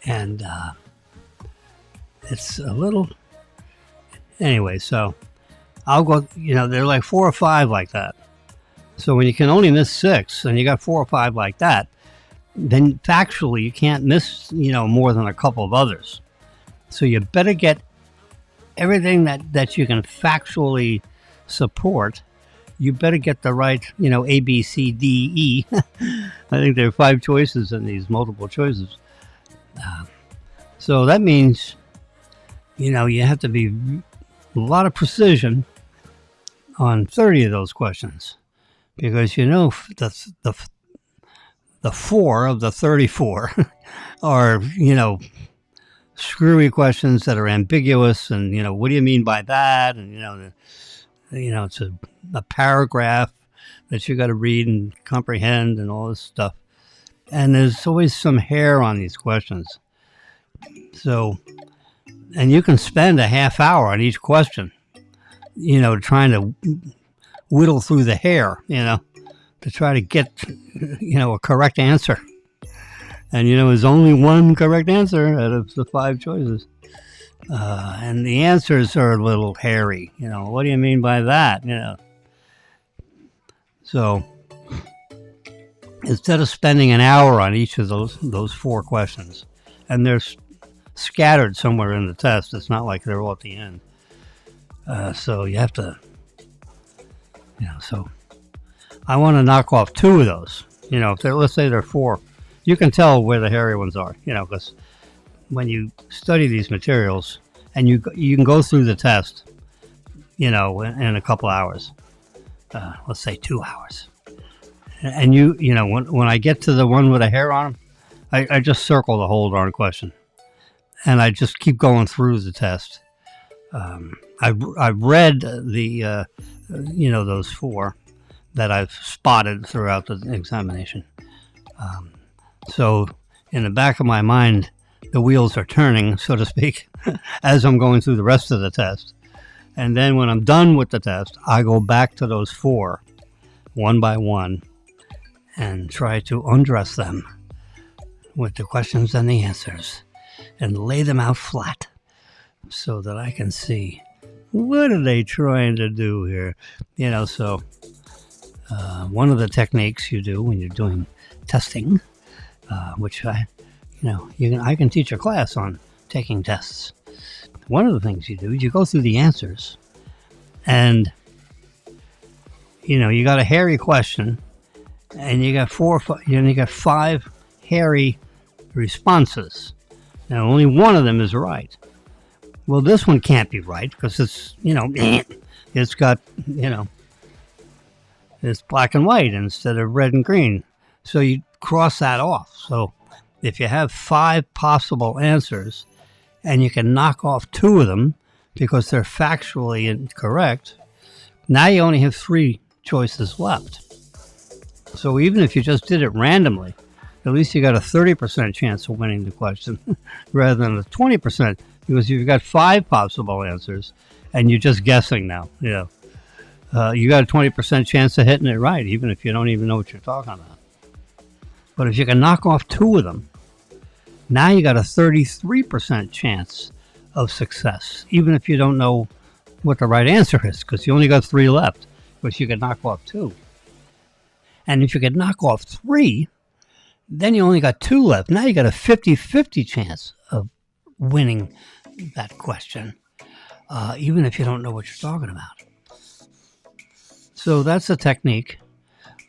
Speaker 1: And it's a little... Anyway, so I'll go, they're like 4 or 5 like that. So when you can only miss 6, and you got 4 or 5 like that, then factually you can't miss, more than a couple of others. So you better get everything that you can factually support. You better get the right, A, B, C, D, E. I think there are 5 choices in these multiple choices. So that means, you have to be a lot of precision on 30 of those questions. Because, the 4 of the 34 are, screwy questions that are ambiguous, and, what do you mean by that? And, it's a paragraph that you got to read and comprehend and all this stuff. And there's always some hair on these questions. So, and you can spend a half hour on each question, trying to whittle through the hair, to try to get, a correct answer. And, there's only one correct answer out of the 5 choices. And the answers are a little hairy. What do you mean by that? So instead of spending an hour on each of those 4 questions, and they're scattered somewhere in the test, it's not like they're all at the end. So you have to, so I want to knock off 2 of those. If let's say they're 4, you can tell where the hairy ones are, because when you study these materials and you can go through the test, in a couple hours, let's say 2 hours. And when I get to the one with a hair on them, I just circle the whole darn question. And I just keep going through the test. I've read the, those 4 that I've spotted throughout the examination. So in the back of my mind, the wheels are turning, so to speak, as I'm going through the rest of the test. And then when I'm done with the test, I go back to those 4, one by one, and try to undress them with the questions and the answers and lay them out flat so that I can see, what are they trying to do here? So one of the techniques you do when you're doing testing, which I can teach a class on taking tests. One of the things you do is you go through the answers, and you got a hairy question, and you got 5 hairy responses. Now only one of them is right. Well, this one can't be right because it's it's got it's black and white instead of red and green. So you cross that off. So if you have 5 possible answers and you can knock off 2 of them because they're factually incorrect, now you only have 3 choices left. So even if you just did it randomly, at least you got a 30% chance of winning the question rather than a 20%, because you've got 5 possible answers and you're just guessing now. You got a 20% chance of hitting it right, even if you don't even know what you're talking about. But if you can knock off 2 of them, now you got a 33% chance of success, even if you don't know what the right answer is, because you only got 3 left, but you can knock off 2. And if you could knock off 3, then you only got 2 left. Now you got a 50-50 chance of winning that question, even if you don't know what you're talking about. So that's a technique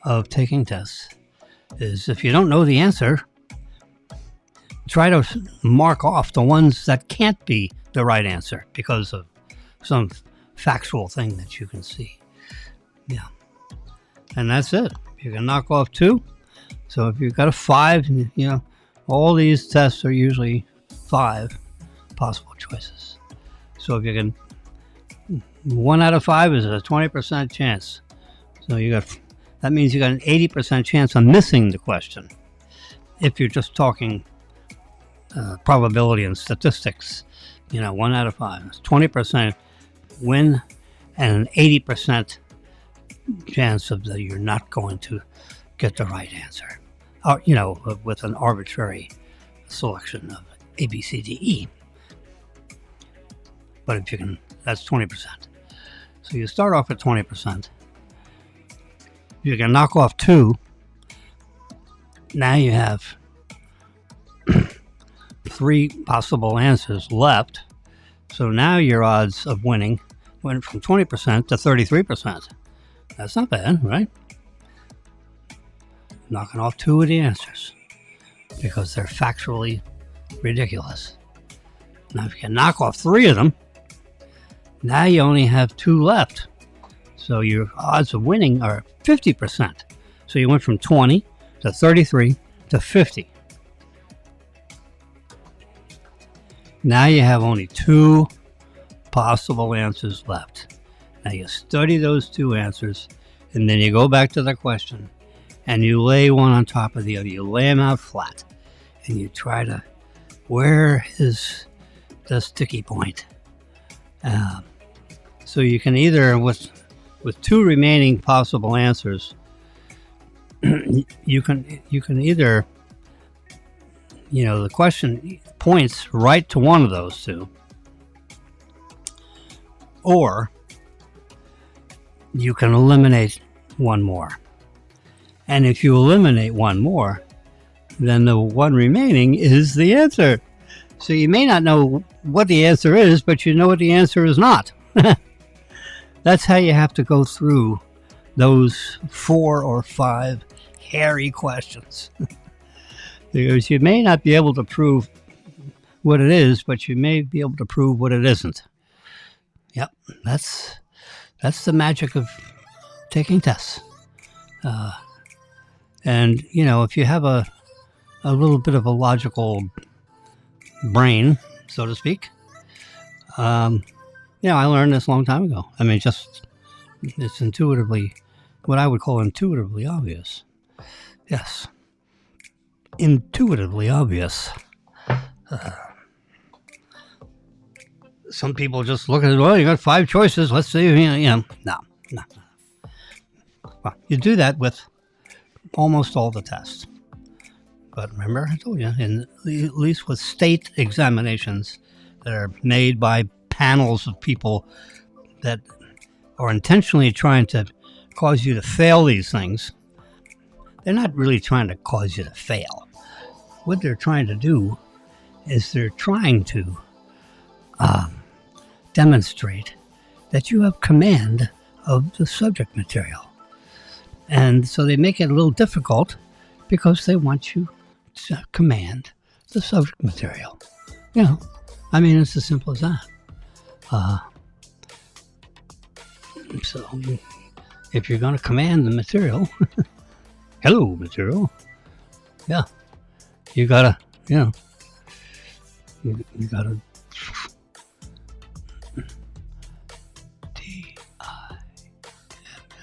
Speaker 1: of taking tests, is if you don't know the answer, try to mark off the ones that can't be the right answer because of some factual thing that you can see. Yeah. And that's it. You can knock off 2. So if you've got a 5, all these tests are usually 5 possible choices. So if you can, 1 out of 5 is a 20% chance. So that means you got an 80% chance of missing the question. If you're just talking probability and statistics, 1 out of 5. It's 20% win and an 80% chance of that you're not going to get the right answer, or, with an arbitrary selection of A, B, C, D, E. But if you can, that's 20%. So you start off at 20%. You can knock off 2. Now you have 3 possible answers left. So now your odds of winning went from 20% to 33%. That's not bad, right? Knocking off 2 of the answers because they're factually ridiculous. Now, if you can knock off 3 of them, now you only have 2 left. So your odds of winning are 50%. So you went from 20 to 33 to 50. Now you have only 2 possible answers left. Now you study those 2 answers, and then you go back to the question, and you lay one on top of the other. You lay them out flat, and you try to, where is the sticky point? So you can either, with two remaining possible answers, you can either, the question points right to one of those two, or you can eliminate one more. And if you eliminate one more, then the one remaining is the answer. So you may not know what the answer is, but you know what the answer is not. That's how you have to go through those 4 or 5 hairy questions. Because you may not be able to prove what it is, but you may be able to prove what it isn't. Yep, that's the magic of taking tests. And, if you have a little bit of a logical brain, so to speak, I learned this a long time ago. I mean, it's intuitively, what I would call intuitively obvious. Yes. Intuitively obvious. Some people just look at it, well, you got 5 choices, let's see, No. Well, you do that with almost all the tests. But remember, I told you, at least with state examinations that are made by panels of people that are intentionally trying to cause you to fail these things, they're not really trying to cause you to fail. What they're trying to do is they're trying to demonstrate that you have command of the subject material. And so they make it a little difficult because they want you to command the subject material. It's as simple as that. So if you're going to command the material, hello, material. Yeah. You gotta, you gotta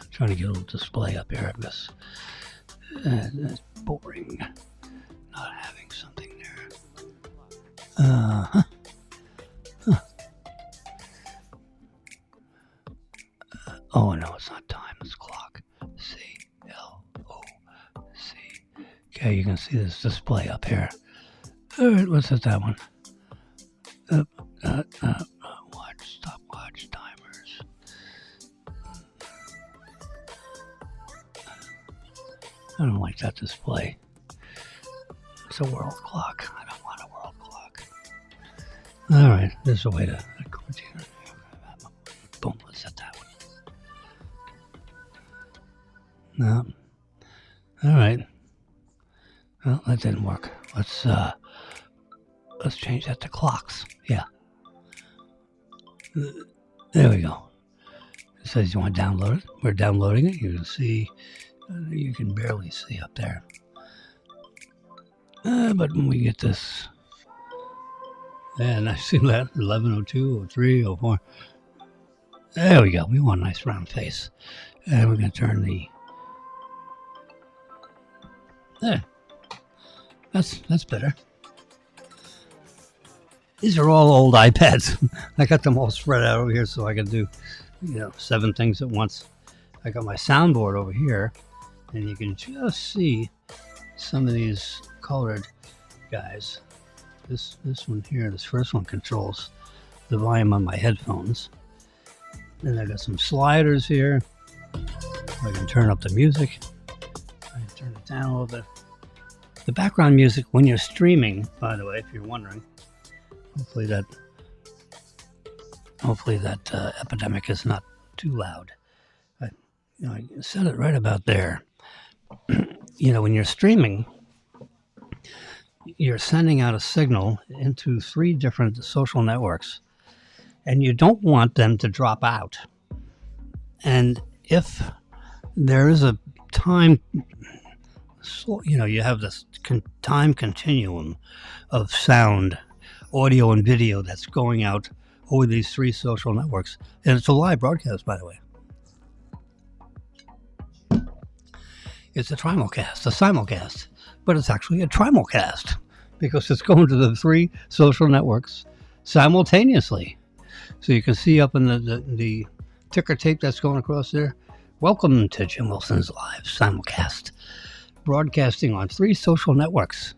Speaker 1: I'm trying to get a little display up here of this. That's boring. Not having something there. Oh no, it's not time. It's clock. CLOC. Okay, you can see this display up here. All right, let's hit that one. Stopwatch timers. I don't like that display. It's a world clock. I don't want a world clock. All right, there's a way to. Boom, let's set that one. No. All right. Well, that didn't work. Let's change that to clocks. Yeah. There we go. It says you want to download it. We're downloading it. You can see, you can barely see up there. But when we get this, and I see that 11:02, 03, 04. There we go. We want a nice round face, and we're going to turn the. There. That's better. These are all old iPads. I got them all spread out over here so I can do, 7 things at once. I got my soundboard over here, and you can just see some of these colored guys. This one here, this first one controls the volume on my headphones. Then I got some sliders here. I can turn up the music. I can turn it down a little bit. The background music when you're streaming, by the way, if you're wondering, hopefully that epidemic is not too loud. I set it right about there. When you're streaming, you're sending out a signal into 3 different social networks, and you don't want them to drop out. And if there is a time, you have this time continuum of sound, audio, and video that's going out over these 3 social networks. And it's a live broadcast, by the way. It's a simulcast, but it's actually a trimulcast because it's going to the 3 social networks simultaneously. So you can see up in the ticker tape that's going across there. Welcome to Jim Wilson's Live Simulcast, broadcasting on 3 social networks.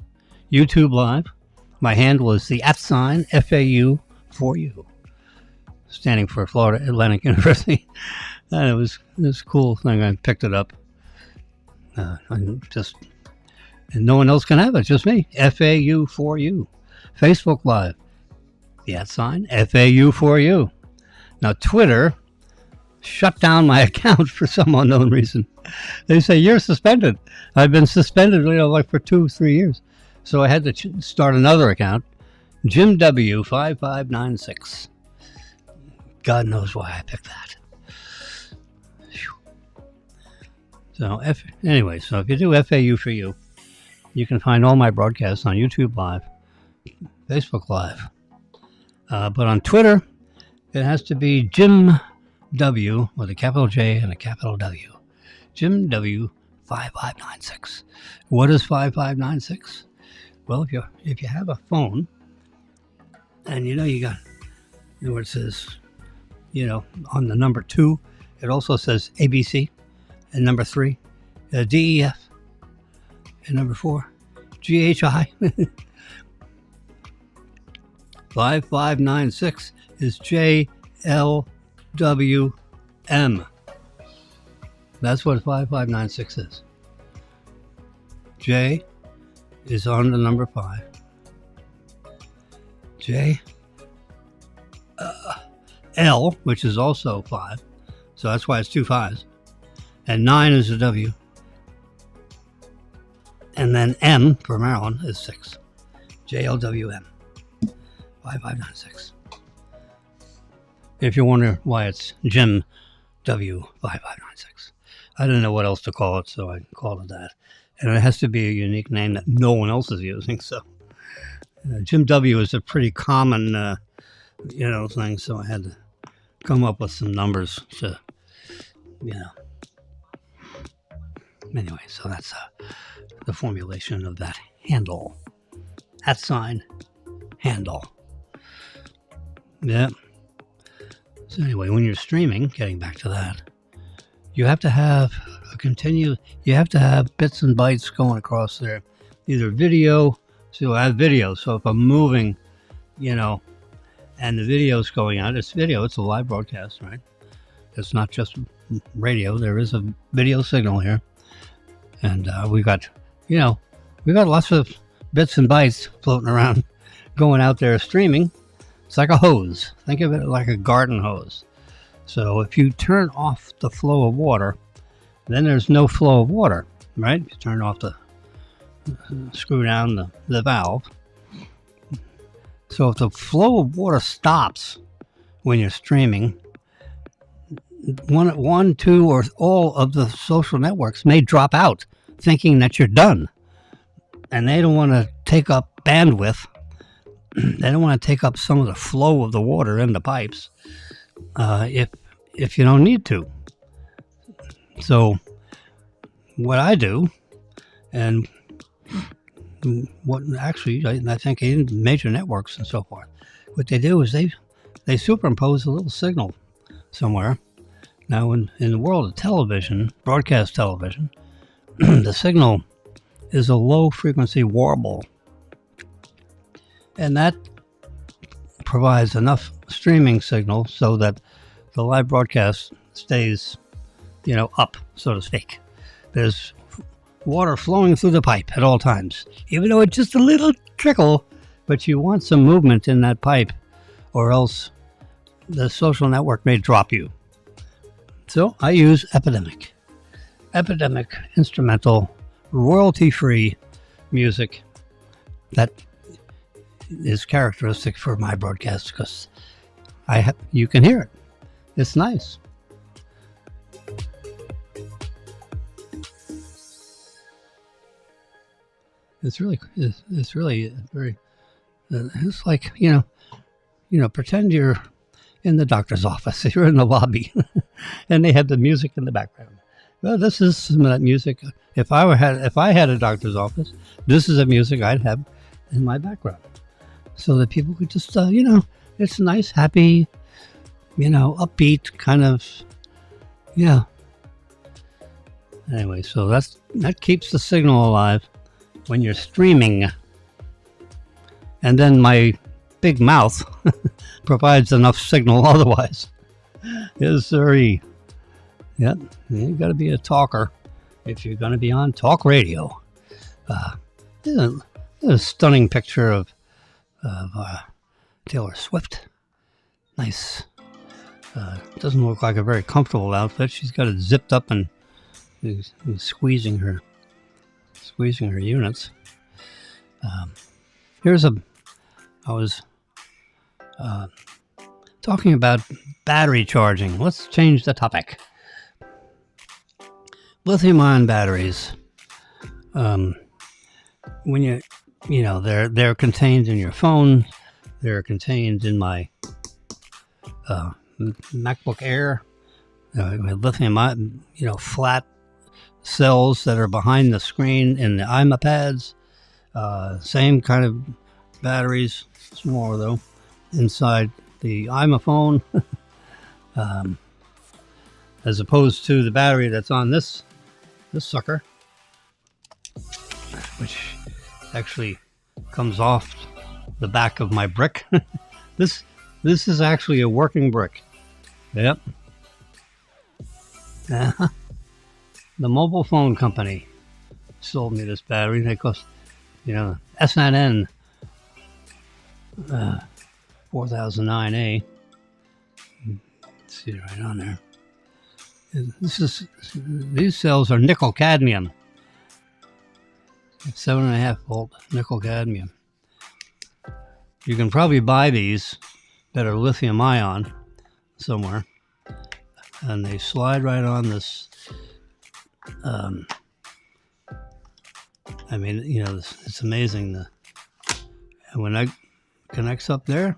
Speaker 1: YouTube Live. My handle is the @FAU4U, standing for Florida Atlantic University. And it was a cool thing. I picked it up. And no one else can have it, just me. FAU4U. Facebook Live. The @FAU4U. Now, Twitter shut down my account for some unknown reason. They say, you're suspended. I've been suspended, like for 2-3 years. So I had to start another account, Jim W5596. God knows why I picked that. So anyway, so if you do FAU4U, you can find all my broadcasts on YouTube Live, Facebook Live. But on Twitter, it has to be Jim W with a capital J and a capital W. Jim W5596. What is 5596? Well, if you have a phone, and you got where it says, on the number 2, it also says ABC, and number 3, DEF, and number 4, GHI. 5596 is JLWM. That's what 5596 is. J is on the number 5. J, L, which is also 5. So that's why it's 2 5s. And 9 is a W. And then M for Maryland is 6. JLWM. 5596. If you wonder why it's Jim W5596. I didn't know what else to call it, so I called it that. And it has to be a unique name that no one else is using. So Jim W is a pretty common, thing. So I had to come up with some numbers to, Anyway, so that's the formulation of that handle. @handle. Yeah. So anyway, when you're streaming, getting back to that, you have to have you have to have bits and bytes going across there. Either video, so I have video. So if I'm moving, and the video's going out, it's video, it's a live broadcast, right? It's not just radio. There is a video signal here. And we got lots of bits and bytes floating around, going out there streaming. It's like a hose. Think of it like a garden hose. So if you turn off the flow of water, then there's no flow of water, right? You turn off screw down the valve. So if the flow of water stops when you're streaming, one, 2, or all of the social networks may drop out, thinking that you're done. And they don't want to take up bandwidth. They don't want to take up some of the flow of the water in the pipes if you don't need to. So what I do, and what actually I think in major networks and so forth, what they do is they superimpose a little signal somewhere. Now in the world of television, broadcast television, the signal is a low frequency warble. And that provides enough streaming signal so that the live broadcast stays, up, so to speak. There's water flowing through the pipe at all times, even though it's just a little trickle, but you want some movement in that pipe, or else the social network may drop you. So I use Epidemic instrumental, royalty-free music that is characteristic for my broadcast because you can hear it. It's nice. It's really very. It's like pretend you're in the doctor's office. You're in the lobby, and they have the music in the background, well, this is some of that music. If I had a doctor's office, this is the music I'd have in my background, so that people could just, it's nice, happy, upbeat kind of, yeah. Anyway, so that keeps the signal alive when you're streaming. And then my big mouth provides enough signal otherwise. Yes, sirree. Yep, you got to be a talker if you're going to be on talk radio. There's a stunning picture of Taylor Swift. Nice. Doesn't look like a very comfortable outfit. She's got it zipped up and squeezing her units. I was talking about battery charging. Let's change the topic. Lithium-ion batteries. When they're contained in your phone. They're contained in my MacBook Air. Lithium-ion, flat cells that are behind the screen in the iPads. Same kind of batteries, smaller though, inside the iPhone, as opposed to the battery that's on this sucker, which actually comes off the back of my brick. This is actually a working brick. Yep. The mobile phone company sold me this battery. They cost, SNN 4009A. See it right on there. These cells are nickel cadmium. 7.5 volt nickel cadmium. You can probably buy these that are lithium ion somewhere, and they slide right on this. It's amazing. And when that connects up there,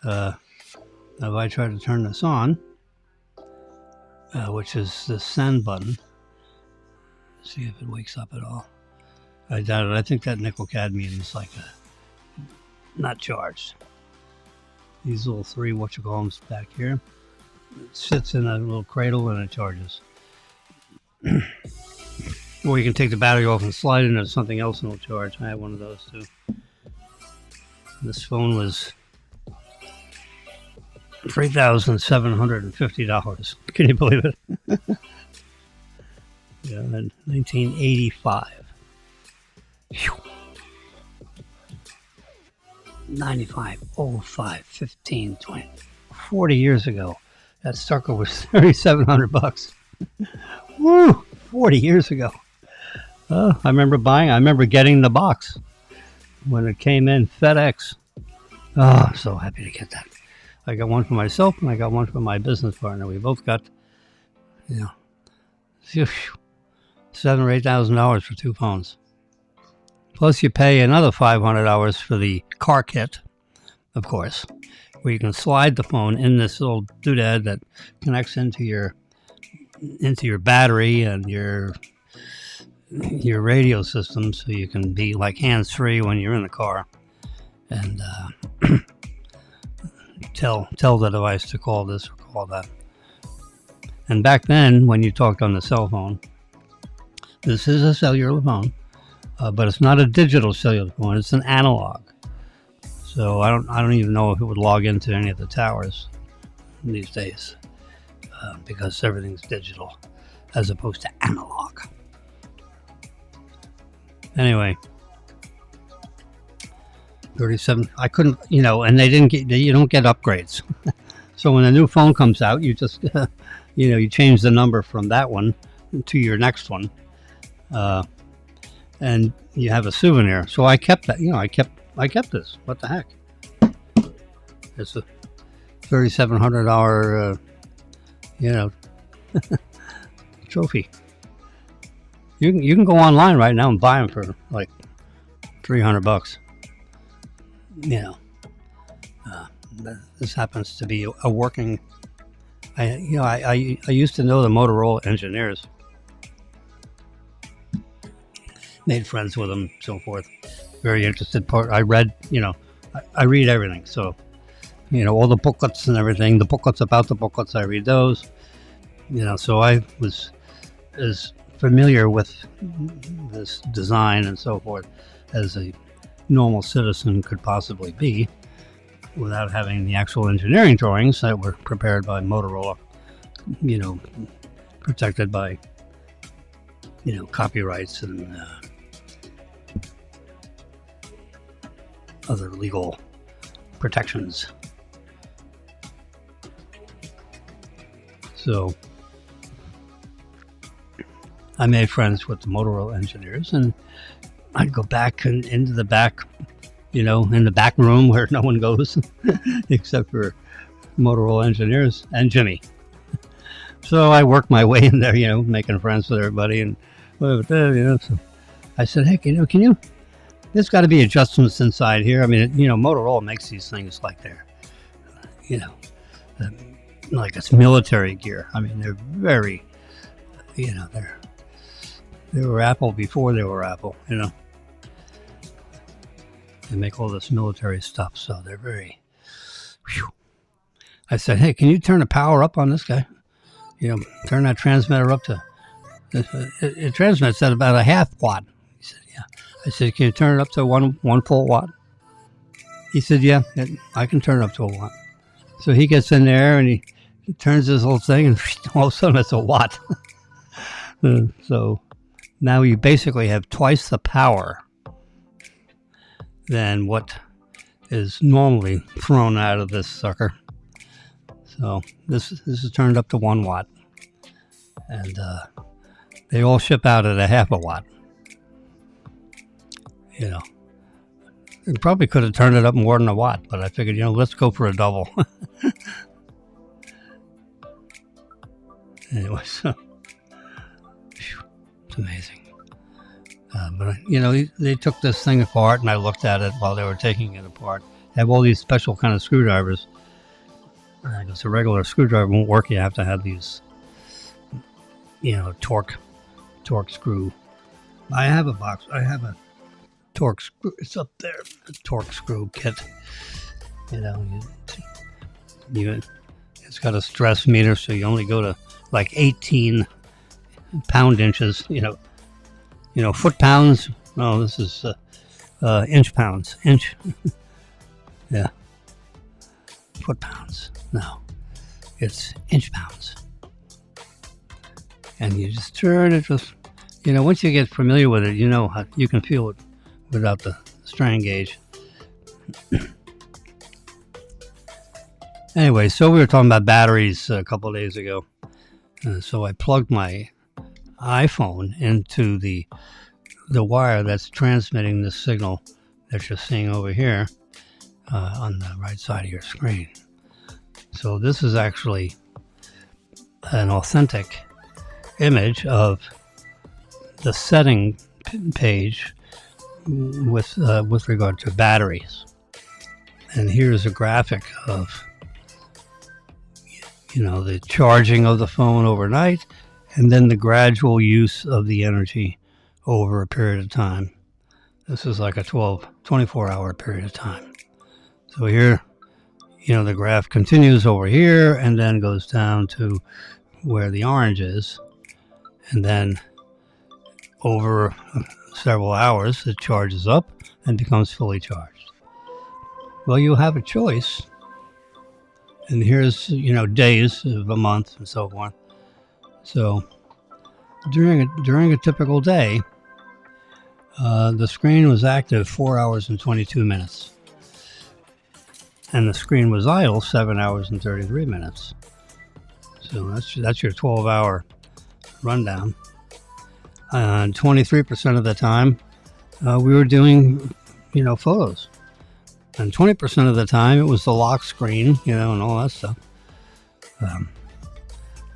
Speaker 1: if I try to turn this on, which is the send button, see if it wakes up at all. I doubt it. I think that nickel cadmium is not charged. These little three whatchamacallits back here, it sits in a little cradle and it charges. Or you can take the battery off and slide it into something else and it'll charge. I have one of those too. This phone was $3,750. Can you believe it? Yeah, in 1985. Whew. 95, 05, 15, 20, 40 years ago. That sucker was $3,700. Woo! 40 years ago. I remember getting the box when it came in FedEx. Oh, so happy to get that. I got one for myself and I got one for my business partner. We both got, $7,000 or $8,000 for two phones. Plus you pay another $500 for the car kit, of course, where you can slide the phone in this little doodad that connects into your battery and your radio system, so you can be like hands-free when you're in the car, and tell the device to call this or call that. And back then, when you talked on the cell phone, this is a cellular phone, but it's not a digital cellular phone; it's an analog. So I don't even know if it would log into any of the towers these days, because everything's digital as opposed to analog. Anyway, 37. I couldn't, and they didn't get. You don't get upgrades. So when a new phone comes out, you just, you change the number from that one to your next one, and you have a souvenir. So I kept that. I kept this. What the heck? It's a $3,700, trophy. You can go online right now and buy them for like $300. This happens to be a working. I used to know the Motorola engineers made friends with him, so forth. Very interested part. I read, I read everything. So, all the booklets and everything, the booklets about the booklets, I read those. So I was as familiar with this design and so forth as a normal citizen could possibly be without having the actual engineering drawings that were prepared by Motorola, protected by, copyrights and other legal protections. So I made friends with the Motorola engineers, and I'd go back into the back, in the back room where no one goes except for Motorola engineers and Jimmy. So I worked my way in there, making friends with everybody and whatever, So I said, hey, can you, there's got to be adjustments inside here. I mean, Motorola makes these things like they're, like it's military gear. I mean, they're very, they were Apple before they were Apple, They make all this military stuff, so they're very, whew. I said, hey, can you turn the power up on this guy? Turn that transmitter up to, it transmits at about a half watt. He said, yeah. I said, can you turn it up to one full watt? He said, yeah, I can turn it up to a watt. So he gets in there and he turns this whole thing, and all of a sudden it's a watt. So now you basically have twice the power than what is normally thrown out of this sucker. So this is turned up to 1 watt, and they all ship out at a half a watt. You probably could have turned it up more than a watt, but I figured, let's go for a double. Anyway, so it's amazing. But they took this thing apart, and I looked at it while they were taking it apart. They have all these special kind of screwdrivers. Because a regular screwdriver won't work. You have to have these, torque screw. I have a box. I have a torque screw. It's up there. The torque screw kit. It's got a stress meter, so you only go to like 18 pound inches. Foot pounds. No, this is inch pounds. Inch. Yeah. Foot pounds. No, it's inch pounds. And you just turn it, once you get familiar with it, how you can feel it without the strain gauge. Anyway, so we were talking about batteries a couple of days ago. So I plugged my iPhone into the wire that's transmitting the signal that you're seeing over here on the right side of your screen. So this is actually an authentic image of the setting page with regard to batteries. And here's a graphic of the charging of the phone overnight, and then the gradual use of the energy over a period of time. This is like a 24-hour period of time. So here, the graph continues over here and then goes down to where the orange is. And then over several hours, it charges up and becomes fully charged. Well, you have a choice. And here's, days of a month and so forth. So during a typical day, the screen was active 4 hours and 22 minutes. And the screen was idle 7 hours and 33 minutes. So that's your 12-hour rundown. And 23% of the time, we were doing, photos. And 20% of the time, it was the lock screen, and all that stuff.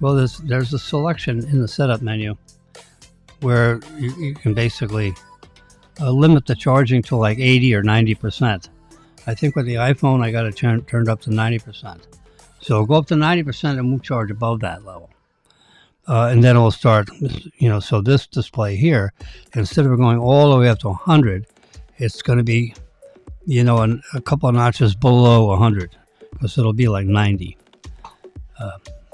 Speaker 1: Well, there's a selection in the setup menu where you can basically limit the charging to like 80 or 90%. I think with the iPhone, I got it turned up to 90%. So go up to 90% and we'll charge above that level. and then it'll start, so this display here, instead of going all the way up to 100, it's going to be, a couple of notches below 100, because it'll be like 90.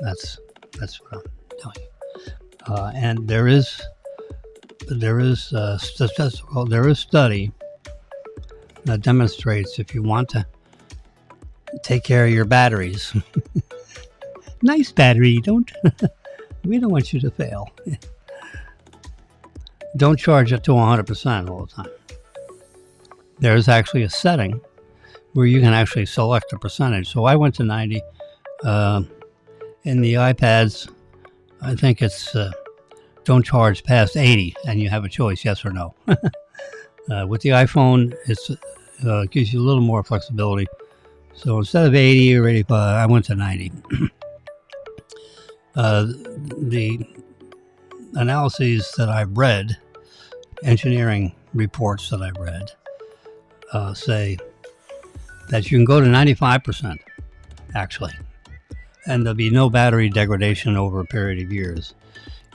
Speaker 1: That's what I'm doing. And there is study that demonstrates if you want to take care of your batteries. Nice battery, we don't want you to fail. Don't charge it to 100% all the time. There's actually a setting where you can actually select a percentage. So I went to 90. In the iPads, I think it's don't charge past 80, and you have a choice, yes or no. With the iPhone, it gives you a little more flexibility. So instead of 80 or 85, I went to 90. The analyses that I've read, engineering reports that I've read, say that you can go to 95%, actually, and there'll be no battery degradation over a period of years.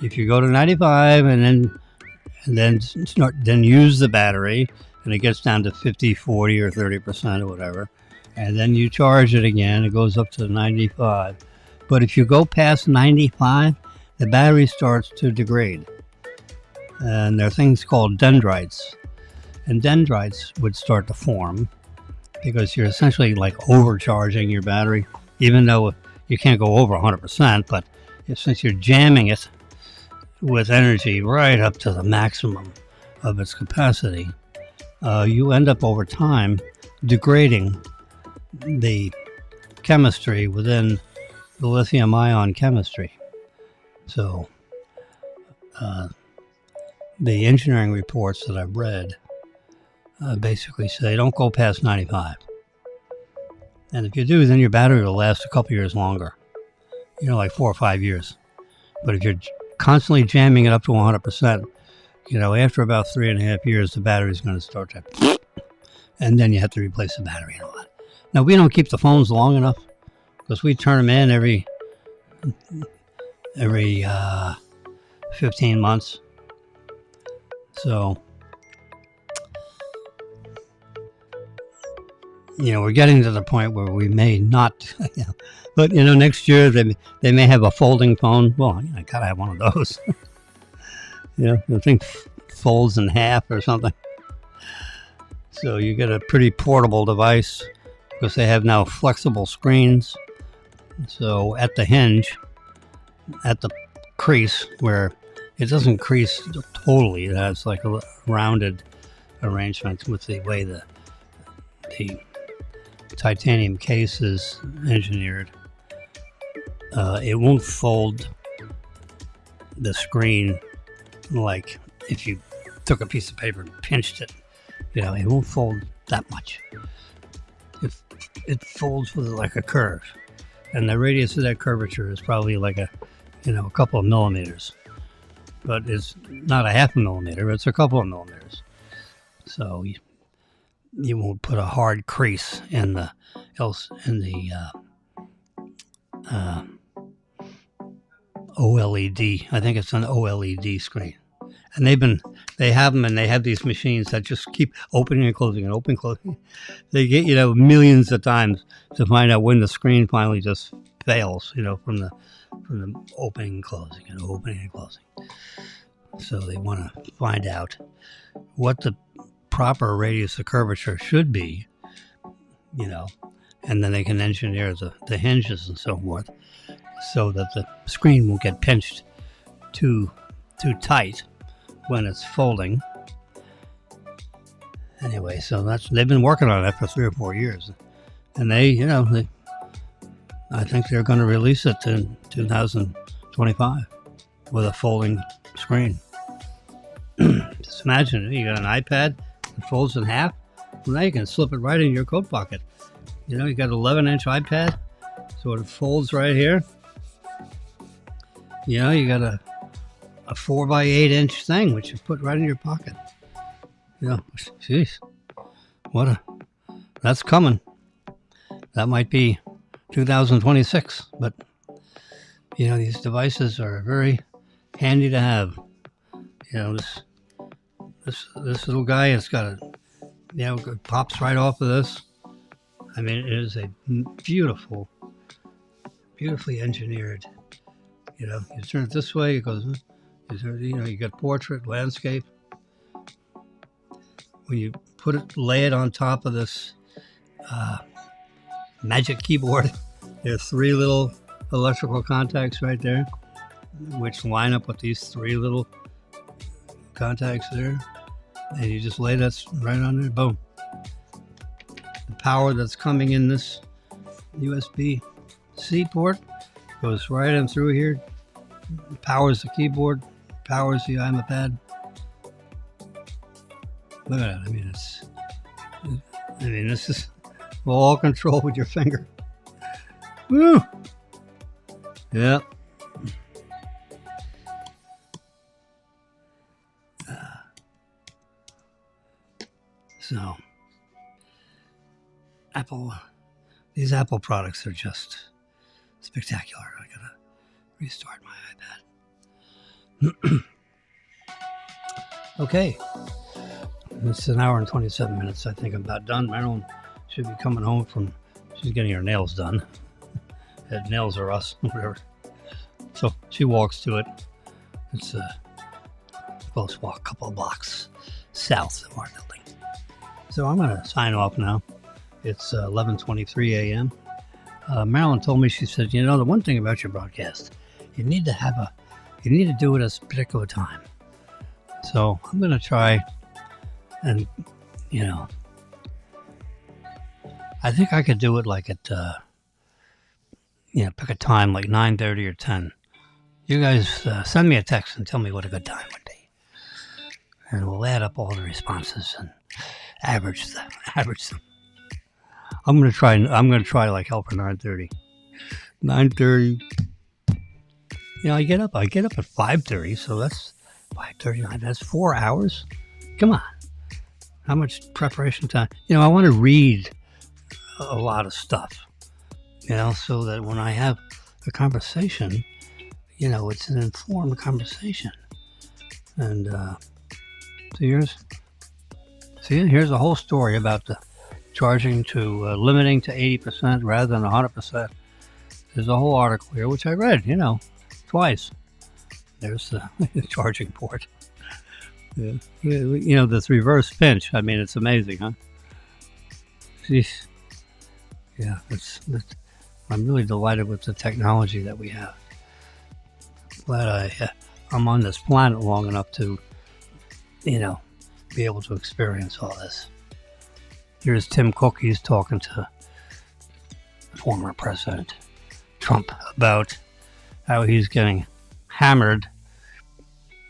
Speaker 1: If you go to 95 and then use the battery, and it gets down to 50, 40, or 30% or whatever, and then you charge it again, it goes up to 95. But if you go past 95, the battery starts to degrade. And there are things called dendrites. And dendrites would start to form because you're essentially like overcharging your battery, even though you can't go over 100%, but since you're jamming it with energy right up to the maximum of its capacity, you end up over time degrading the chemistry within the lithium-ion chemistry. So the engineering reports that I've read basically say don't go past 95. And if you do, then your battery will last a couple years longer, like 4 or 5 years. But if you're constantly jamming it up to 100%, after about 3.5 years, the battery's going to start to, and then you have to replace the battery and all that. Now, we don't keep the phones long enough because we turn them in every 15 months. So, we're getting to the point where we may not, but next year they may have a folding phone. Well, I gotta have one of those. The thing folds in half or something. So you get a pretty portable device because they have now flexible screens. So at the hinge, at the crease where it doesn't crease totally, it has like a rounded arrangement with the way the titanium case is engineered. It won't fold the screen like if you took a piece of paper and pinched it. It won't fold that much. It folds with like a curve, and the radius of that curvature is probably like a couple of millimeters, but it's not a half a millimeter, it's a couple of millimeters. So you won't put a hard crease in the OLED. I think it's an OLED screen. And they have these machines that just keep opening and closing and opening and closing. They get, millions of times to find out when the screen finally just fails, from the opening and closing and opening and closing. So they want to find out what the proper radius of curvature should be, and then they can engineer the hinges and so forth so that the screen won't get pinched too tight when it's folding. Anyway, so they've been working on that for 3 or 4 years, and I think they're going to release it in 2025 with a folding screen. Just imagine you got an iPad that folds in half. Well, now you can slip it right in your coat pocket. You got an 11-inch iPad, so it folds right here. You got a 4 by 8 inch thing which you put right in your pocket. Jeez, that's coming. That might be 2026, but these devices are very handy to have. This little guy has got a, it pops right off of this. I mean, it is a beautifully engineered. You turn it this way, it goes. You got portrait, landscape. When you lay it on top of this magic keyboard, there's 3 little electrical contacts right there, which line up with these 3 little contacts there, and you just lay that right on there. Boom. The power that's coming in this USB-C port goes right in through here, powers the keyboard, powers the iPad. Look at that. This is all control with your finger. Woo! Yep. So, these Apple products are just spectacular. I gotta restart my iPad. Okay. It's an hour and 27 minutes. I think I'm about done. Marilyn should be coming home she's getting her nails done. Nails are us, whatever. So she walks to it. It's close walk, a couple of blocks south of our building. So I'm going to sign off now. It's 11:23 a.m. Marilyn told me, she said, the one thing about your broadcast, you need to do it at a particular time. So I'm going to try. And, I think I could do it like at, pick a time like 9:30 or 10. You guys send me a text and tell me what a good time would be. And we'll add up all the responses and average them. I'm going to try like hell for 9:30. 9:30. I get up at 5:30, so that's 5:39. That's 4 hours. Come on. How much preparation time? I want to read a lot of stuff, so that when I have a conversation, it's an informed conversation. And here's a whole story about the charging to limiting to 80% rather than 100%. There's a whole article here, which I read, twice. There's the charging port. Yeah. This reverse pinch. I mean, it's amazing, huh? Jeez. Yeah, I'm really delighted with the technology that we have. Glad I'm on this planet long enough to, be able to experience all this. Here's Tim Cook. He's talking to former President Trump about how he's getting hammered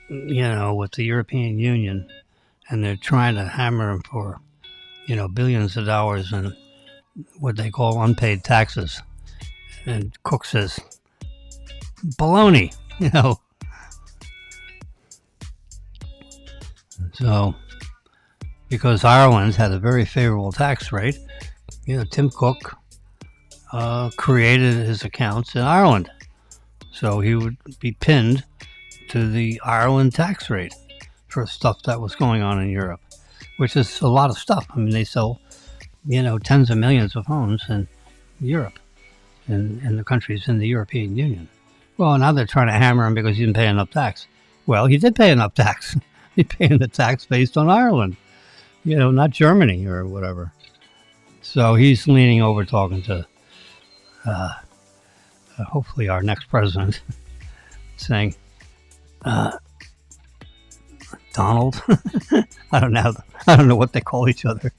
Speaker 1: with the European Union, and they're trying to hammer him for, billions of dollars in what they call unpaid taxes. And Cook says, baloney, So, because Ireland had a very favorable tax rate, Tim Cook created his accounts in Ireland. So he would be pinned to the Ireland tax rate for stuff that was going on in Europe, which is a lot of stuff. I mean, they sell, tens of millions of homes in Europe and in the countries in the European Union. Well, now they're trying to hammer him because he didn't pay enough tax. Well, he did pay enough tax. He's paying the tax based on Ireland, not Germany or whatever. So he's leaning over talking to hopefully our next president, saying, Donald. I don't know what they call each other.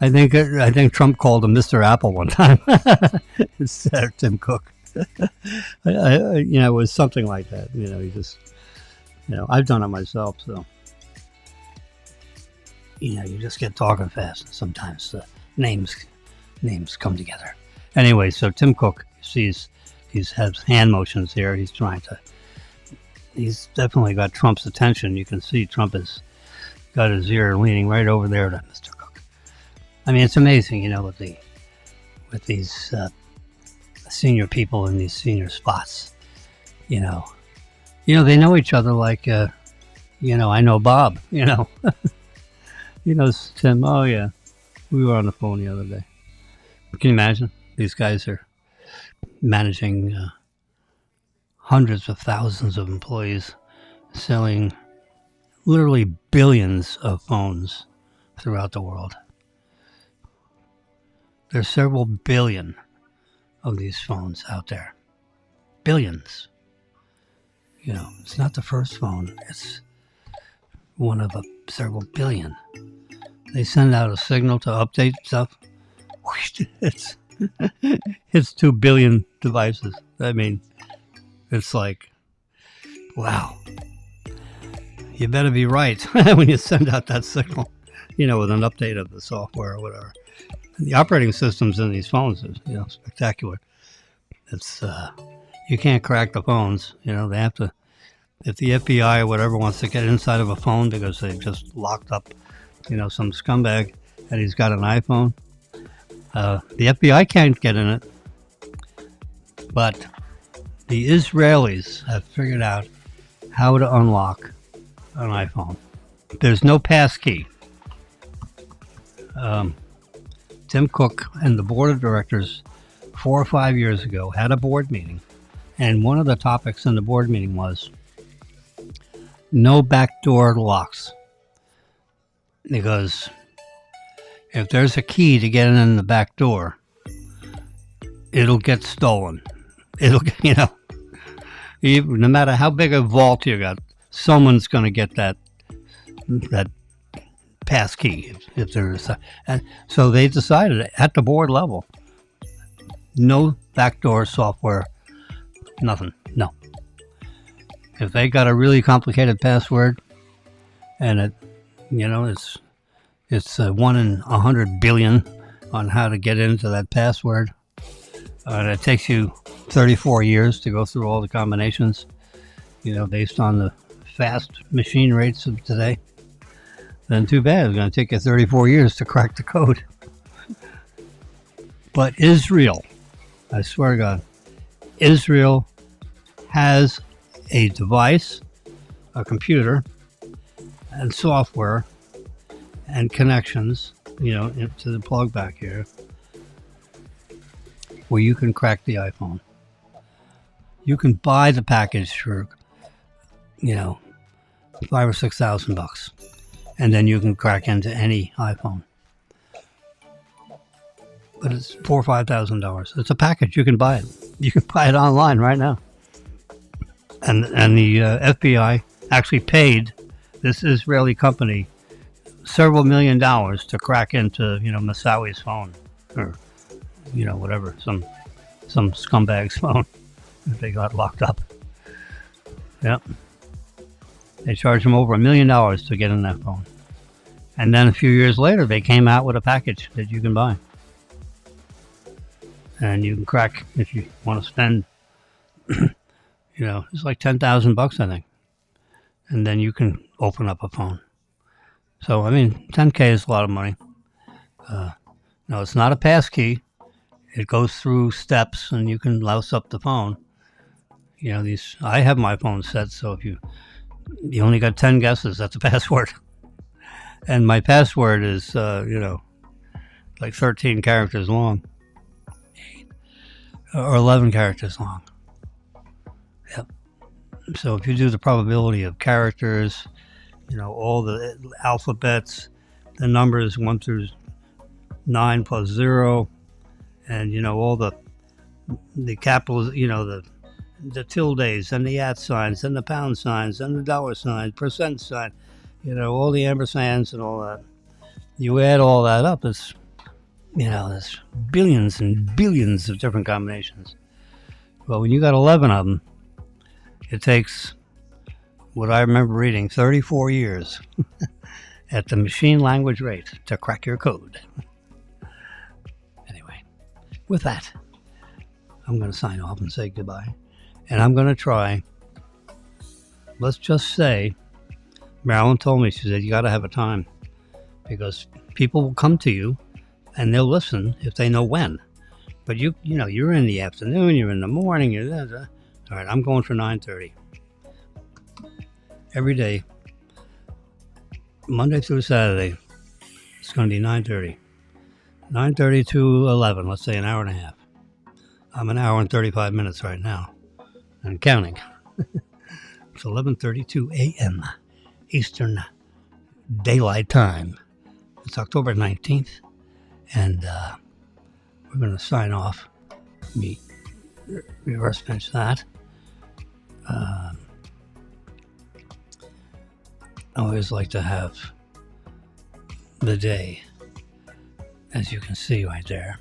Speaker 1: I think Trump called him Mr. Apple one time instead of Tim Cook. It was something like that. He just, I've done it myself. So, you just get talking fast, and sometimes the names come together. Anyway, so Tim Cook has hand motions here. He's definitely got Trump's attention. You can see Trump has got his ear leaning right over there to Mr. Cook. I mean, it's amazing, with these senior people in these senior spots. You know, they know each other like, I know Bob, He knows Tim. Oh, yeah. We were on the phone the other day. Can you imagine? These guys are managing hundreds of thousands of employees, selling literally billions of phones throughout the world. There's several billion of these phones out there. Billions. It's not the first phone. It's one of several billion. They send out a signal to update stuff. It's 2 billion devices. I mean, it's like, wow. You better be right when you send out that signal, with an update of the software or whatever. And the operating systems in these phones is, spectacular. It's, you can't crack the phones. They have to, if the FBI or whatever wants to get inside of a phone because they've just locked up, some scumbag and he's got an iPhone, the FBI can't get in it. But the Israelis have figured out how to unlock an iPhone. There's no passkey. Tim Cook and the board of directors 4 or 5 years ago had a board meeting, and one of the topics in the board meeting was no backdoor locks. Because if there's a key to get in the back door, it'll get stolen. It'll, no matter how big a vault you got, someone's going to get that pass key if there is. And so they decided at the board level, no backdoor software, nothing, no. If they got a really complicated password, and it's 1 in 100 billion on how to get into that password, and it takes you 34 years to go through all the combinations, based on the fast machine rates of today, then too bad. It's going to take you 34 years to crack the code. But Israel, I swear to God, Israel has a device, a computer, and software, and connections, into the plug back here, where you can crack the iPhone. You can buy the package for, $5,000 or $6,000, and then you can crack into any iPhone. But it's $4,000 or $5,000. It's a package. You can buy it. You can buy it online right now. And the FBI actually paid this Israeli company several $1 million to crack into, Moussawi's phone, or, whatever, some scumbag's phone that they got locked up. Yep. They charged him over $1 million to get in that phone. And then a few years later, they came out with a package that you can buy. And you can crack if you want to spend, it's like $10,000, I think. And then you can open up a phone. So, $10K is a lot of money. No, it's not a pass key. It goes through steps, and you can louse up the phone. I have my phone set, so if you only got 10 guesses, that's a password. And my password is, like 13 characters long. Or 11 characters long. Yep. So if you do the probability of characters, all the alphabets, the numbers 1 through 9 plus 0, and, all the capitals, the tildes and the at signs and the pound signs and the dollar signs, percent sign, all the ampersands and all that. You add all that up, it's, there's billions and billions of different combinations. Well, when you got 11 of them, it takes, what I remember reading, 34 years at the machine language rate to crack your code. Anyway, with that, I'm going to sign off and say goodbye. And I'm going to try, let's just say, Marilyn told me, she said, you got to have a time, because people will come to you and they'll listen if they know when. But you're in the afternoon, you're in the morning, you're there. All right, I'm going for 9:30 every day, Monday through Saturday. It's going to be 9:30, 9:30 to 11. Let's say an hour and a half. I'm an hour and 35 minutes right now, and counting. It's 11:32 a.m. Eastern Daylight Time. It's October 19th, and we're going to sign off. Me reverse pinch that. I always like to have the day, as you can see right there,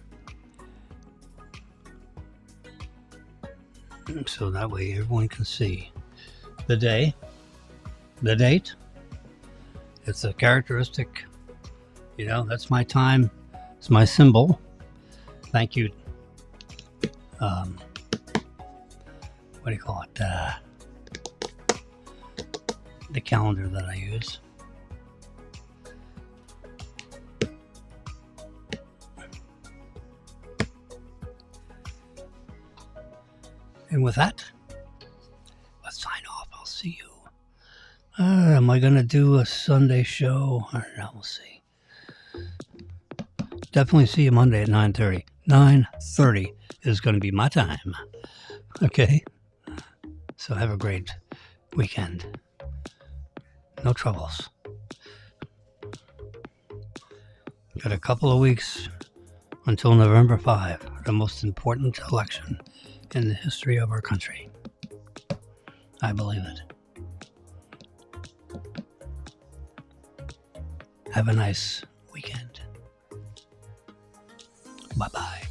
Speaker 1: so that way everyone can see the day, the date. It's a characteristic, that's my time. It's my symbol. Thank you. What do you call it? The calendar that I use. And with that, let's sign off. I'll see you. Am I going to do a Sunday show? I don't know. We'll see. Definitely see you Monday at 9:30. 9:30 is going to be my time. Okay? So have a great weekend. No troubles. Got a couple of weeks until November 5, the most important election in the history of our country. I believe it. Have a nice weekend. Bye-bye.